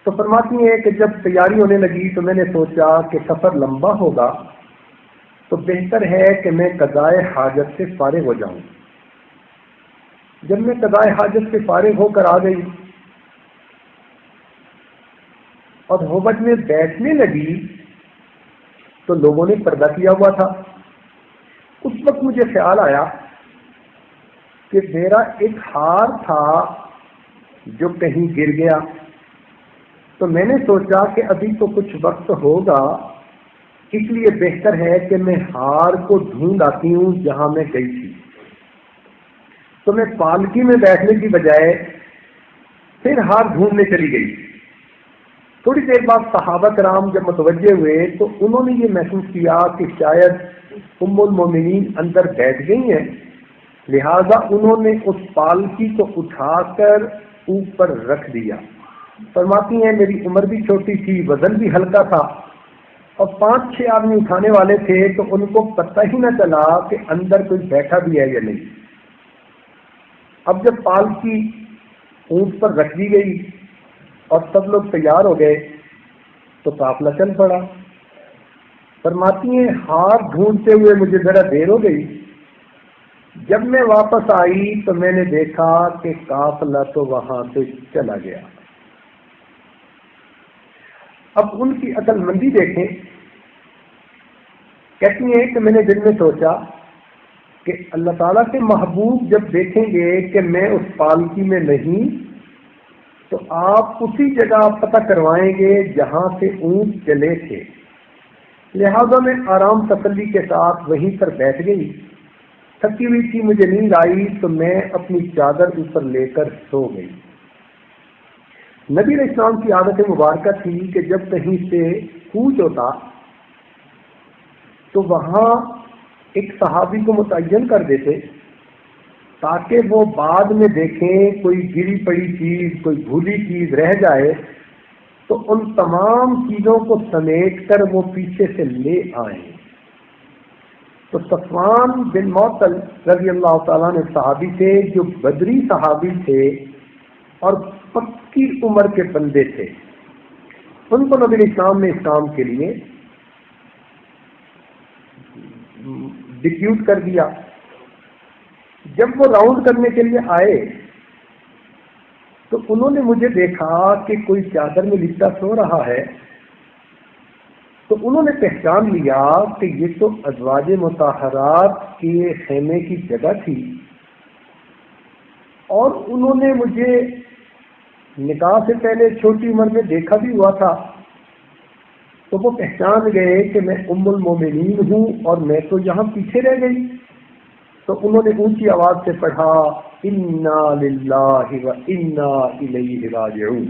A: تو فرماتی ہیں کہ جب تیاری ہونے لگی تو میں نے سوچا کہ سفر لمبا ہوگا تو بہتر ہے کہ میں قضائے حاجت سے فارغ ہو جاؤں۔ جب میں قضائے حاجت سے فارغ ہو کر آ گئی اور ہوبٹ میں بیٹھنے لگی تو لوگوں نے پردہ کیا ہوا تھا۔ اس وقت مجھے خیال آیا کہ میرا ایک ہار تھا جو کہیں گر گیا، تو میں نے سوچا کہ ابھی تو کچھ وقت ہوگا، اس لیے بہتر ہے کہ میں ہار کو ڈھونڈ آتی ہوں جہاں میں گئی تھی۔ تو میں پالکی میں بیٹھنے کی بجائے پھر ہار ڈھونڈنے چلی گئی۔ تھوڑی دیر بعد صحابہ کرام جب متوجہ ہوئے تو انہوں نے یہ محسوس کیا کہ شاید ام المومنین اندر بیٹھ گئی ہیں، لہذا انہوں نے اس پالکی کو اٹھا کر اوپر رکھ دیا۔ فرماتی ہیں میری عمر بھی چھوٹی تھی، وزن بھی ہلکا تھا اور 5-6 آدمی اٹھانے والے تھے تو ان کو پتہ ہی نہ چلا کہ اندر کوئی بیٹھا بھی ہے یا نہیں۔ اب جب پالکی اونٹ پر رکھ دی گئی اور سب لوگ تیار ہو گئے تو قافلہ چل پڑا۔ فرماتی ہیں ہار ڈھونڈتے ہوئے مجھے ذرا دیر ہو گئی، جب میں واپس آئی تو میں نے دیکھا کہ قافلہ تو وہاں سے چلا گیا۔ اب ان کی عقل مندی دیکھیں، کہتی ہیں کہ میں نے دل میں سوچا کہ اللہ تعالیٰ کے محبوب جب دیکھیں گے کہ میں اس پالکی میں نہیں تو آپ اسی جگہ پتہ کروائیں گے جہاں سے اونٹ چلے تھے، لہذا میں آرام تسلی کے ساتھ وہیں پر بیٹھ گئی تھکی ہوئی تھی، مجھے نیند آئی تو میں اپنی چادر اوپر لے کر سو گئی۔ نبی علیہ السلام کی عادت مبارکہ تھی کہ جب کہیں سے کوچ ہوتا تو وہاں ایک صحابی کو متعین کر دیتے تاکہ وہ بعد میں دیکھیں کوئی گری پڑی چیز، کوئی بھولی چیز رہ جائے تو ان تمام چیزوں کو سمیٹ کر وہ پیچھے سے لے آئیں۔ تو صفوان بن معطل رضی اللہ تعالیٰ نے صحابی تھے جو بدری صحابی تھے اور پکی عمر کے بندے تھے، ان کو نبی علیہ السلام نے اس کام کے لیے ڈپیوٹ کر دیا۔ جب وہ راؤنڈ کرنے کے لیے آئے تو انہوں نے مجھے دیکھا کہ کوئی چادر میں لپٹا سو رہا ہے، تو انہوں نے پہچان لیا کہ یہ تو ازواج مطہرات کے خیمے کی جگہ تھی، اور انہوں نے مجھے نکاح سے پہلے چھوٹی عمر میں دیکھا بھی ہوا تھا، تو وہ پہچان گئے کہ میں ام المومنین ہوں اور میں تو یہاں پیچھے رہ گئی۔ تو انہوں نے اونچی آواز سے پڑھا انا للہ و انا الیہ راجعون۔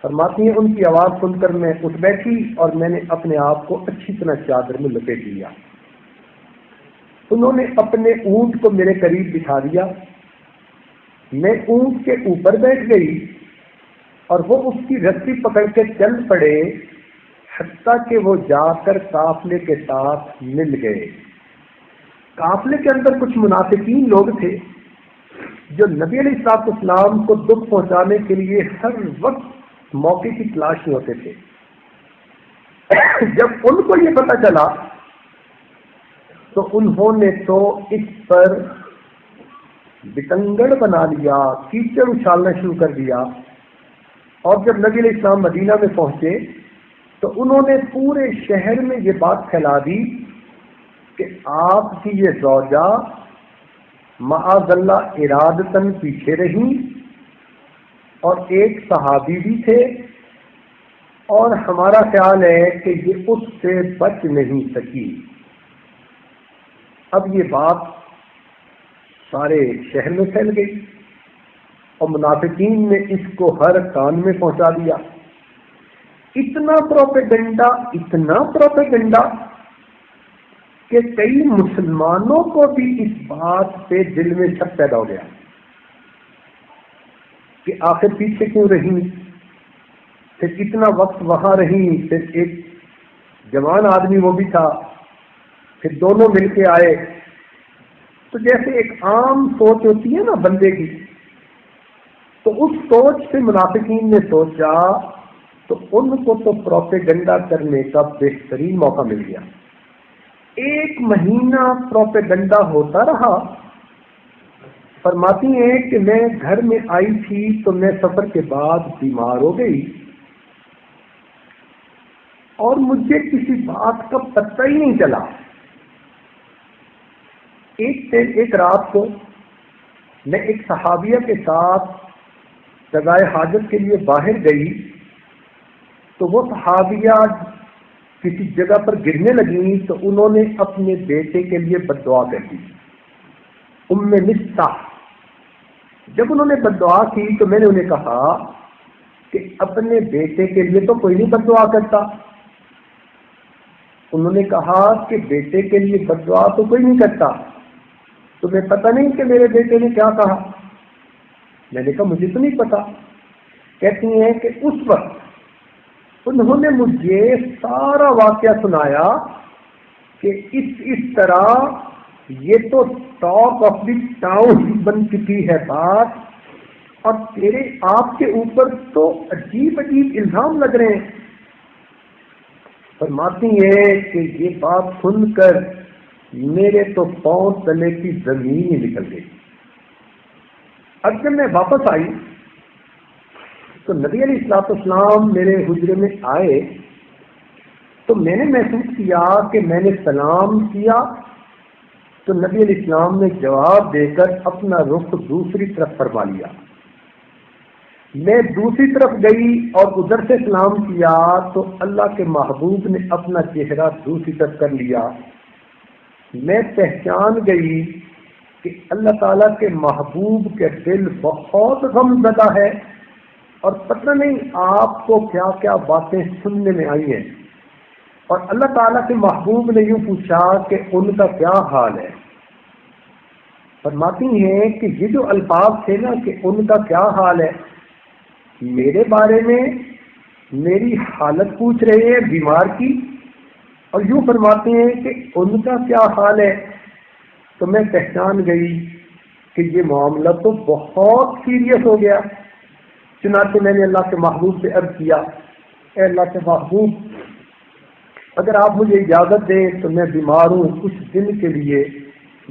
A: فرماتی ہیں ان کی آواز سن کر میں اٹھ بیٹھی اور میں نے اپنے آپ کو اچھی طرح چادر میں لپیٹ لیا۔ انہوں نے اپنے اونٹ کو میرے قریب بٹھا دیا، میں اونٹ کے اوپر بیٹھ گئی اور وہ اس کی رسی پکڑ کے چل پڑے حتیٰ کہ وہ جا کر قافلے کے ساتھ مل گئے۔ قافلے کے اندر کچھ منافقین لوگ تھے جو نبی علیہ السلام کو دکھ پہنچانے کے لیے ہر وقت موقع کی تلاش میں ہوتے تھے۔ جب ان کو یہ پتہ چلا تو انہوں نے تو اس پر بتنگڑ بنا لیا، کیچڑ اچھالنا شروع کر دیا، اور جب نبی علیہ السلام مدینہ میں پہنچے تو انہوں نے پورے شہر میں یہ بات پھیلا دی کہ آپ کی یہ زوجہ معاذ اللہ ارادتاً پیچھے رہی اور ایک صحابی بھی تھے، اور ہمارا خیال ہے کہ یہ اس سے بچ نہیں سکی۔ اب یہ بات سارے شہر میں پھیل گئی اور منافقین نے اس کو ہر کان میں پہنچا دیا۔ اتنا پروپیگنڈا کہ کئی مسلمانوں کو بھی اس بات پہ دل میں شک پیدا ہو گیا کہ آخر پیچھے کیوں رہی، پھر اتنا وقت وہاں رہی، پھر ایک جوان آدمی وہ بھی تھا، پھر دونوں مل کے آئے۔ تو جیسے ایک عام سوچ ہوتی ہے نا بندے کی، تو اس سوچ سے منافقین نے سوچا تو ان کو تو پروپیگنڈا کرنے کا بہترین موقع مل گیا۔ ایک مہینہ پروپیگنڈا ہوتا رہا۔ فرماتی ہیں کہ میں گھر میں آئی تھی تو میں سفر کے بعد بیمار ہو گئی اور مجھے کسی بات کا پتہ ہی نہیں چلا۔ ایک رات کو میں ایک صحابیہ کے ساتھ قضائے حاجت کے لیے باہر گئی تو وہ صحابیہ کسی جگہ پر گرنے لگی تو انہوں نے اپنے بیٹے کے لیے بد دعا کر دی، ام مصطح۔ جب انہوں نے بد دعا کی تو میں نے انہیں کہا کہ اپنے بیٹے کے لیے تو کوئی نہیں بد دعا کرتا۔ انہوں نے کہا کہ بیٹے کے لیے بد دعا تو کوئی نہیں کرتا، تمہیں پتہ نہیں کہ میرے بیٹے نے کیا کہا؟ میں نے کہا مجھے تو نہیں پتا۔ کہتی ہیں کہ اس وقت انہوں نے مجھے سارا واقعہ سنایا کہ اس طرح یہ تو ٹاک آف دی ٹاؤن بن چکی ہے بات، اور تیرے آپ کے اوپر تو عجیب الزام لگ رہے ہیں۔ فرماتی ہے کہ یہ بات سن کر میرے تو پاؤں تلے کی زمین ہی نکل گئی۔ اب جب میں واپس آئی تو نبی علیہ السلام میرے حجرے میں آئے تو میں نے محسوس کیا کہ میں نے سلام کیا تو نبی علیہ السلام نے جواب دے کر اپنا رخ دوسری طرف فرما لیا۔ میں دوسری طرف گئی اور ادھر سے سلام کیا تو اللہ کے محبوب نے اپنا چہرہ دوسری طرف کر لیا میں پہچان گئی کہ اللہ تعالیٰ کے محبوب کے دل بہت غم زدہ ہے، اور پتہ نہیں آپ کو کیا کیا باتیں سننے میں آئی ہیں، اور اللہ تعالیٰ کے محبوب نے یوں پوچھا کہ ان کا کیا حال ہے۔ فرماتی ہیں کہ یہ جو الفاظ تھے نا کہ ان کا کیا حال ہے، میرے بارے میں میری حالت پوچھ رہے ہیں بیمار کی، اور یوں فرماتے ہیں کہ ان کا کیا حال ہے۔ تو میں پہچان گئی کہ یہ معاملہ تو بہت سیریس ہو گیا۔ چنانچہ میں نے اللہ کے محبوب سے عرض کیا، اے اللہ کے محبوب، اگر آپ مجھے اجازت دیں تو میں بیمار ہوں، کچھ دن کے لیے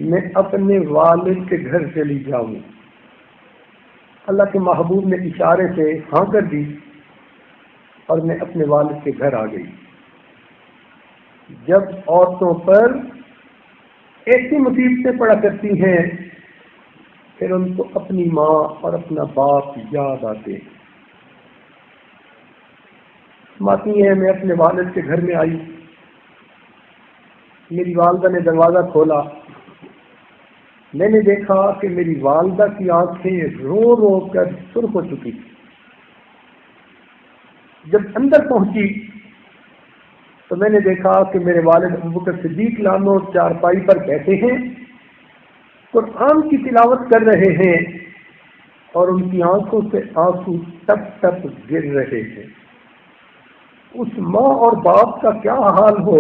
A: میں اپنے والد کے گھر چلی جاؤں۔ اللہ کے محبوب نے اشارے سے ہاں کر دی اور میں اپنے والد کے گھر آ گئی۔ جب عورتوں پر ایسی مصیبتیں پڑا کرتی ہیں پھر ان کو اپنی ماں اور اپنا باپ یاد آتے ہیں۔ ماتی ہیں میں اپنے والد کے گھر میں آئی، میری والدہ نے دروازہ کھولا، میں نے دیکھا کہ میری والدہ کی آنکھیں رو رو کر سرخ ہو چکی تھی۔ جب اندر پہنچی تو میں نے دیکھا کہ میرے والد ابوبکر صدیق لانو چارپائی پر بیٹھے ہیں، قرآن کی تلاوت کر رہے ہیں، اور ان کی آنکھوں سے آنسو ٹپ ٹپ گر رہے ہیں۔ اس ماں اور باپ کا کیا حال ہو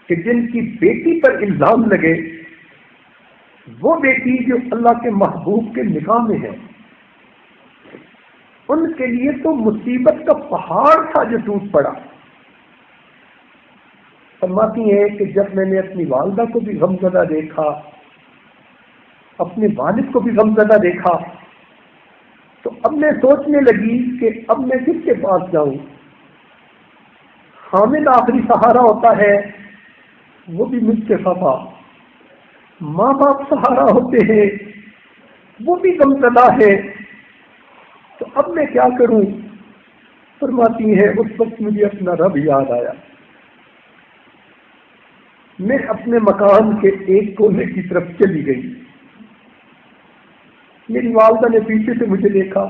A: کہ جن کی بیٹی پر الزام لگے، وہ بیٹی جو اللہ کے محبوب کے نکاح میں ہے، ان کے لیے تو مصیبت کا پہاڑ تھا جو ٹوٹ پڑا۔ فرماتی ہیں کہ جب میں نے اپنی والدہ کو بھی غمزدہ دیکھا، اپنے والد کو بھی غمزدہ دیکھا، تو اب میں سوچنے لگی کہ اب میں کس کے پاس جاؤں۔ حامد آخری سہارا ہوتا ہے، وہ بھی مجھ سے خفا، ماں باپ سہارا ہوتے ہیں، وہ بھی غمزدہ ہے، تو اب میں کیا کروں۔ فرماتی ہے اس وقت مجھے اپنا رب یاد آیا۔ میں اپنے مکان کے ایک کونے کی طرف چلی گئی۔ میری والدہ نے پیچھے سے مجھے دیکھا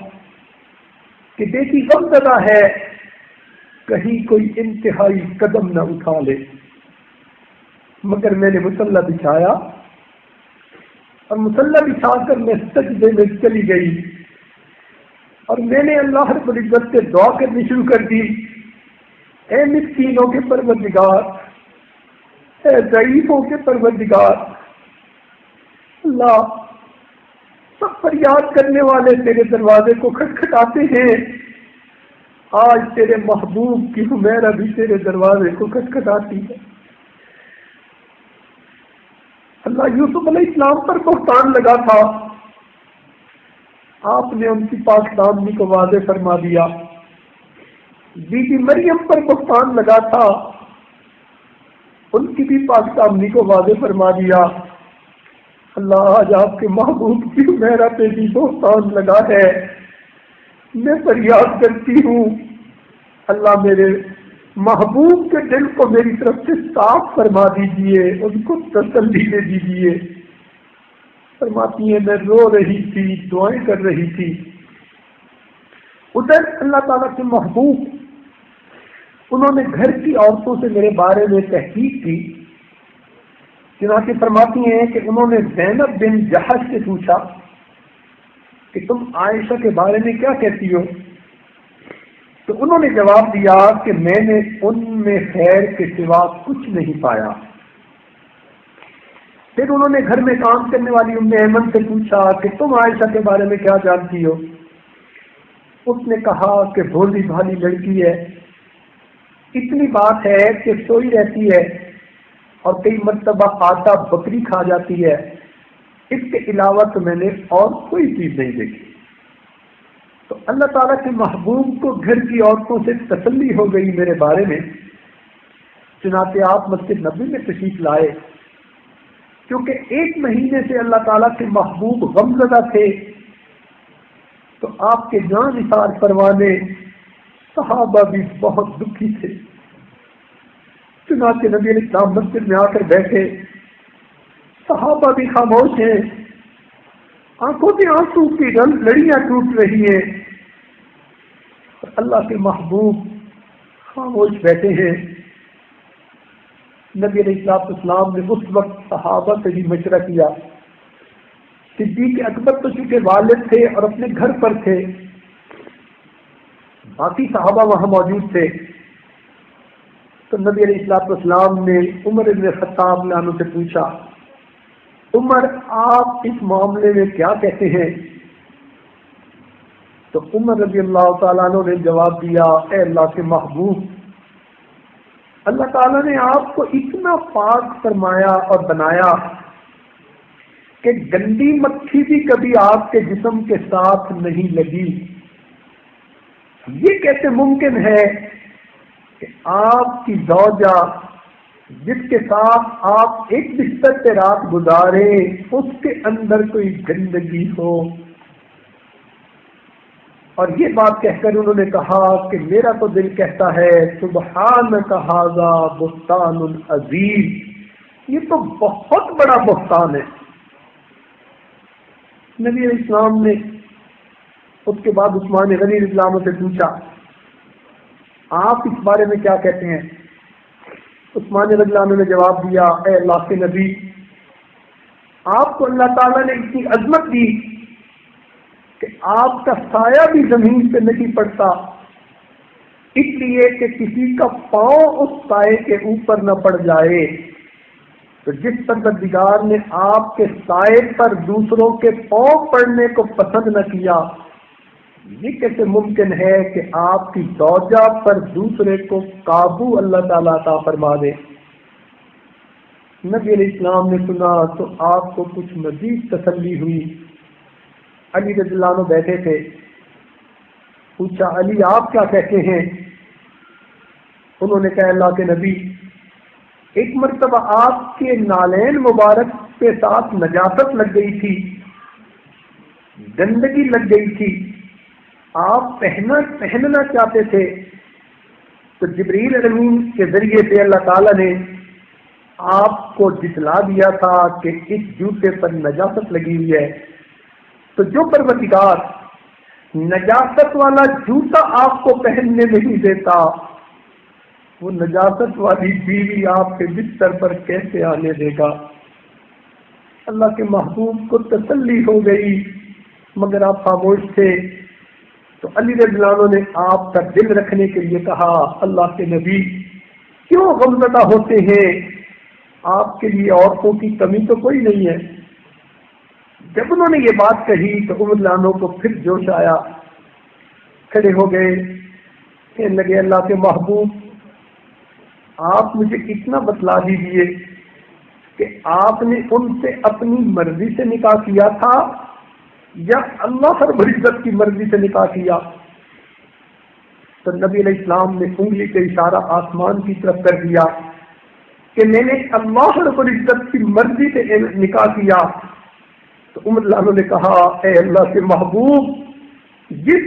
A: کہ بیٹی غمزدہ ہے، کہیں کوئی انتہائی قدم نہ اٹھا لے، مگر میں نے مصلی بچھایا اور مصلی بچھا کر میں سجدے میں چلی گئی، اور میں نے اللہ رب العزت سے دعا کرنی شروع کر دی، اے مسکینوں کے پروردگار، اے ضعیفوں کے پروردگار، اللہ سب فریاد کرنے والے تیرے دروازے کو کھٹکھٹاتے ہیں، آج تیرے محبوب کی حمیرہ بھی تیرے دروازے کو کھٹکھٹاتی ہے۔ اللہ یوسف علیہ السلام پر بہتان لگا تھا، آپ نے ان کی پاک دامنی کو واضح فرما دیا۔ بی بی مریم پر بہتان لگا تھا، ان کی بھی پاک دامنی کو واضح فرما دیا۔ اللہ آج آپ کے محبوب کی حمیرہ پہ بھی بہتان لگا ہے، میں فریاد کرتی ہوں، اللہ میرے محبوب کے دل کو میری طرف سے صاف فرما دیجئے، ان کو تسلی دے دیجئے۔ فرماتی ہے میں رو رہی تھی، دعائیں کر رہی تھی، ادھر اللہ تعالیٰ کے محبوب انہوں نے گھر کی عورتوں سے میرے بارے میں تحقیق کی۔ چنانچہ فرماتی ہیں کہ انہوں نے زینب بن جحش سے پوچھا کہ تم عائشہ کے بارے میں کیا کہتی ہو؟ تو انہوں نے جواب دیا کہ میں نے ان میں خیر کے سوا کچھ نہیں پایا۔ پھر انہوں نے گھر میں کام کرنے والی ام ایمن سے پوچھا کہ تم عائشہ کے بارے میں کیا جانتی ہو؟ اس نے کہا کہ بھولی بھالی لڑکی ہے، اتنی بات ہے کہ سوئی رہتی ہے اور کئی مرتبہ آٹا بکری کھا جاتی ہے، اس کے علاوہ تو میں نے اور کوئی چیز نہیں دیکھی۔ تو اللہ تعالیٰ کے محبوب کو گھر کی عورتوں سے تسلی ہو گئی میرے بارے میں۔ چنانچہ آپ مسجد نبوی میں تشریف لائے، کیونکہ 1 مہینے سے اللہ تعالیٰ کے محبوب غمزدہ تھے، تو آپ کے جان نثار فرمانے صحابہ بھی بہت دکھی تھے۔ چنانچہ نبی علیہ السلام مسجد میں آ کر بیٹھے، صحابہ بھی خاموش ہیں، آنکھوں سے آنسو کی لڑیاں ٹوٹ رہی ہیں، اللہ کے محبوب خاموش بیٹھے ہیں۔ نبی علیہ السلام نے اس وقت صحابہ سے بھی مشورہ کیا۔ صدیق اکبر تو چونکہ والد تھے اور اپنے گھر پر تھے، باقی صحابہ وہاں موجود تھے، تو نبی علیہ السلام نے عمر بن خطاب عنہ سے پوچھا، عمر آپ اس معاملے میں کیا کہتے ہیں؟ تو عمر رضی اللہ تعالیٰ عنہ نے جواب دیا، اے اللہ کے محبوب، اللہ تعالیٰ نے آپ کو اتنا پاک فرمایا اور بنایا کہ گندی مکھی بھی کبھی آپ کے جسم کے ساتھ نہیں لگی۔ یہ کیسے ممکن ہے کہ آپ کی زوجہ جس کے ساتھ آپ ایک بستر پہ رات گزاریں اس کے اندر کوئی گندگی ہو؟ اور یہ بات کہہ کر انہوں نے کہا کہ میرا تو دل کہتا ہے سبحانک ھذا بہتان عظیم، یہ تو بہت بڑا بہتان ہے۔ نبی علیہ السلام نے اس کے بعد عثمان غنی رضی اللہ عنہ سے پوچھا، آپ اس بارے میں کیا کہتے ہیں؟ عثمان رضی اللہ عنہ نے جواب دیا، اے اللہ کے نبی، آپ کو اللہ تعالیٰ نے اتنی عظمت دی کہ آپ کا سایہ بھی زمین پہ نہیں پڑتا، اس لیے کہ کسی کا پاؤں اس سائے کے اوپر نہ پڑ جائے۔ تو جس پروردگار نے آپ کے سائے پر دوسروں کے پاؤں پڑنے کو پسند نہ کیا، یہ کیسے ممکن ہے کہ آپ کی زوجہ پر دوسرے کو قابو اللہ تعالیٰ عطا فرما دے؟ نبی علیہ السلام نے سنا تو آپ کو کچھ مزید تسلی ہوئی۔ علی رضی اللہ عنہ بیٹھے تھے، پوچھا، علی آپ کیا کہتے ہیں؟ انہوں نے کہا، اللہ کے نبی، ایک مرتبہ آپ کے نالین مبارک کے ساتھ نجاست لگ گئی تھی، گندگی لگ گئی تھی، آپ پہننا چاہتے تھے، تو جبریل امین کے ذریعے سے اللہ تعالیٰ نے آپ کو جتلا دیا تھا کہ اس جوتے پر نجاست لگی ہوئی ہے۔ تو جو پروردگار نجاست والا جوتا آپ کو پہننے نہیں دیتا، وہ نجاست والی بیوی آپ کے بستر پر کیسے آنے دے گا؟ اللہ کے محبوب کو تسلی ہو گئی، مگر آپ خاموش تھے۔ تو علی رضی اللہ عنہ نے آپ کا دل رکھنے کے لیے کہا، اللہ کے نبی کیوں غمزدہ ہوتے ہیں؟ آپ کے لیے عورتوں کی کمی تو کوئی نہیں ہے۔ جب انہوں نے یہ بات کہی تو عمر رضی اللہ عنہ کو پھر جوش آیا، کھڑے ہو گئے، کہنے لگے، اللہ کے محبوب، آپ مجھے اتنا بتلا دیجیے کہ آپ نے ان سے اپنی مرضی سے نکاح کیا تھا یا اللہ رب العزت کی مرضی سے نکاح کیا؟ تو نبی علیہ السلام نے انگلی کا اشارہ آسمان کی طرف کر دیا کہ میں نے اللہ رب العزت کی مرضی سے نکاح کیا۔ تو عمر رضی اللہ عنہ نے کہا، اے اللہ کے محبوب، جس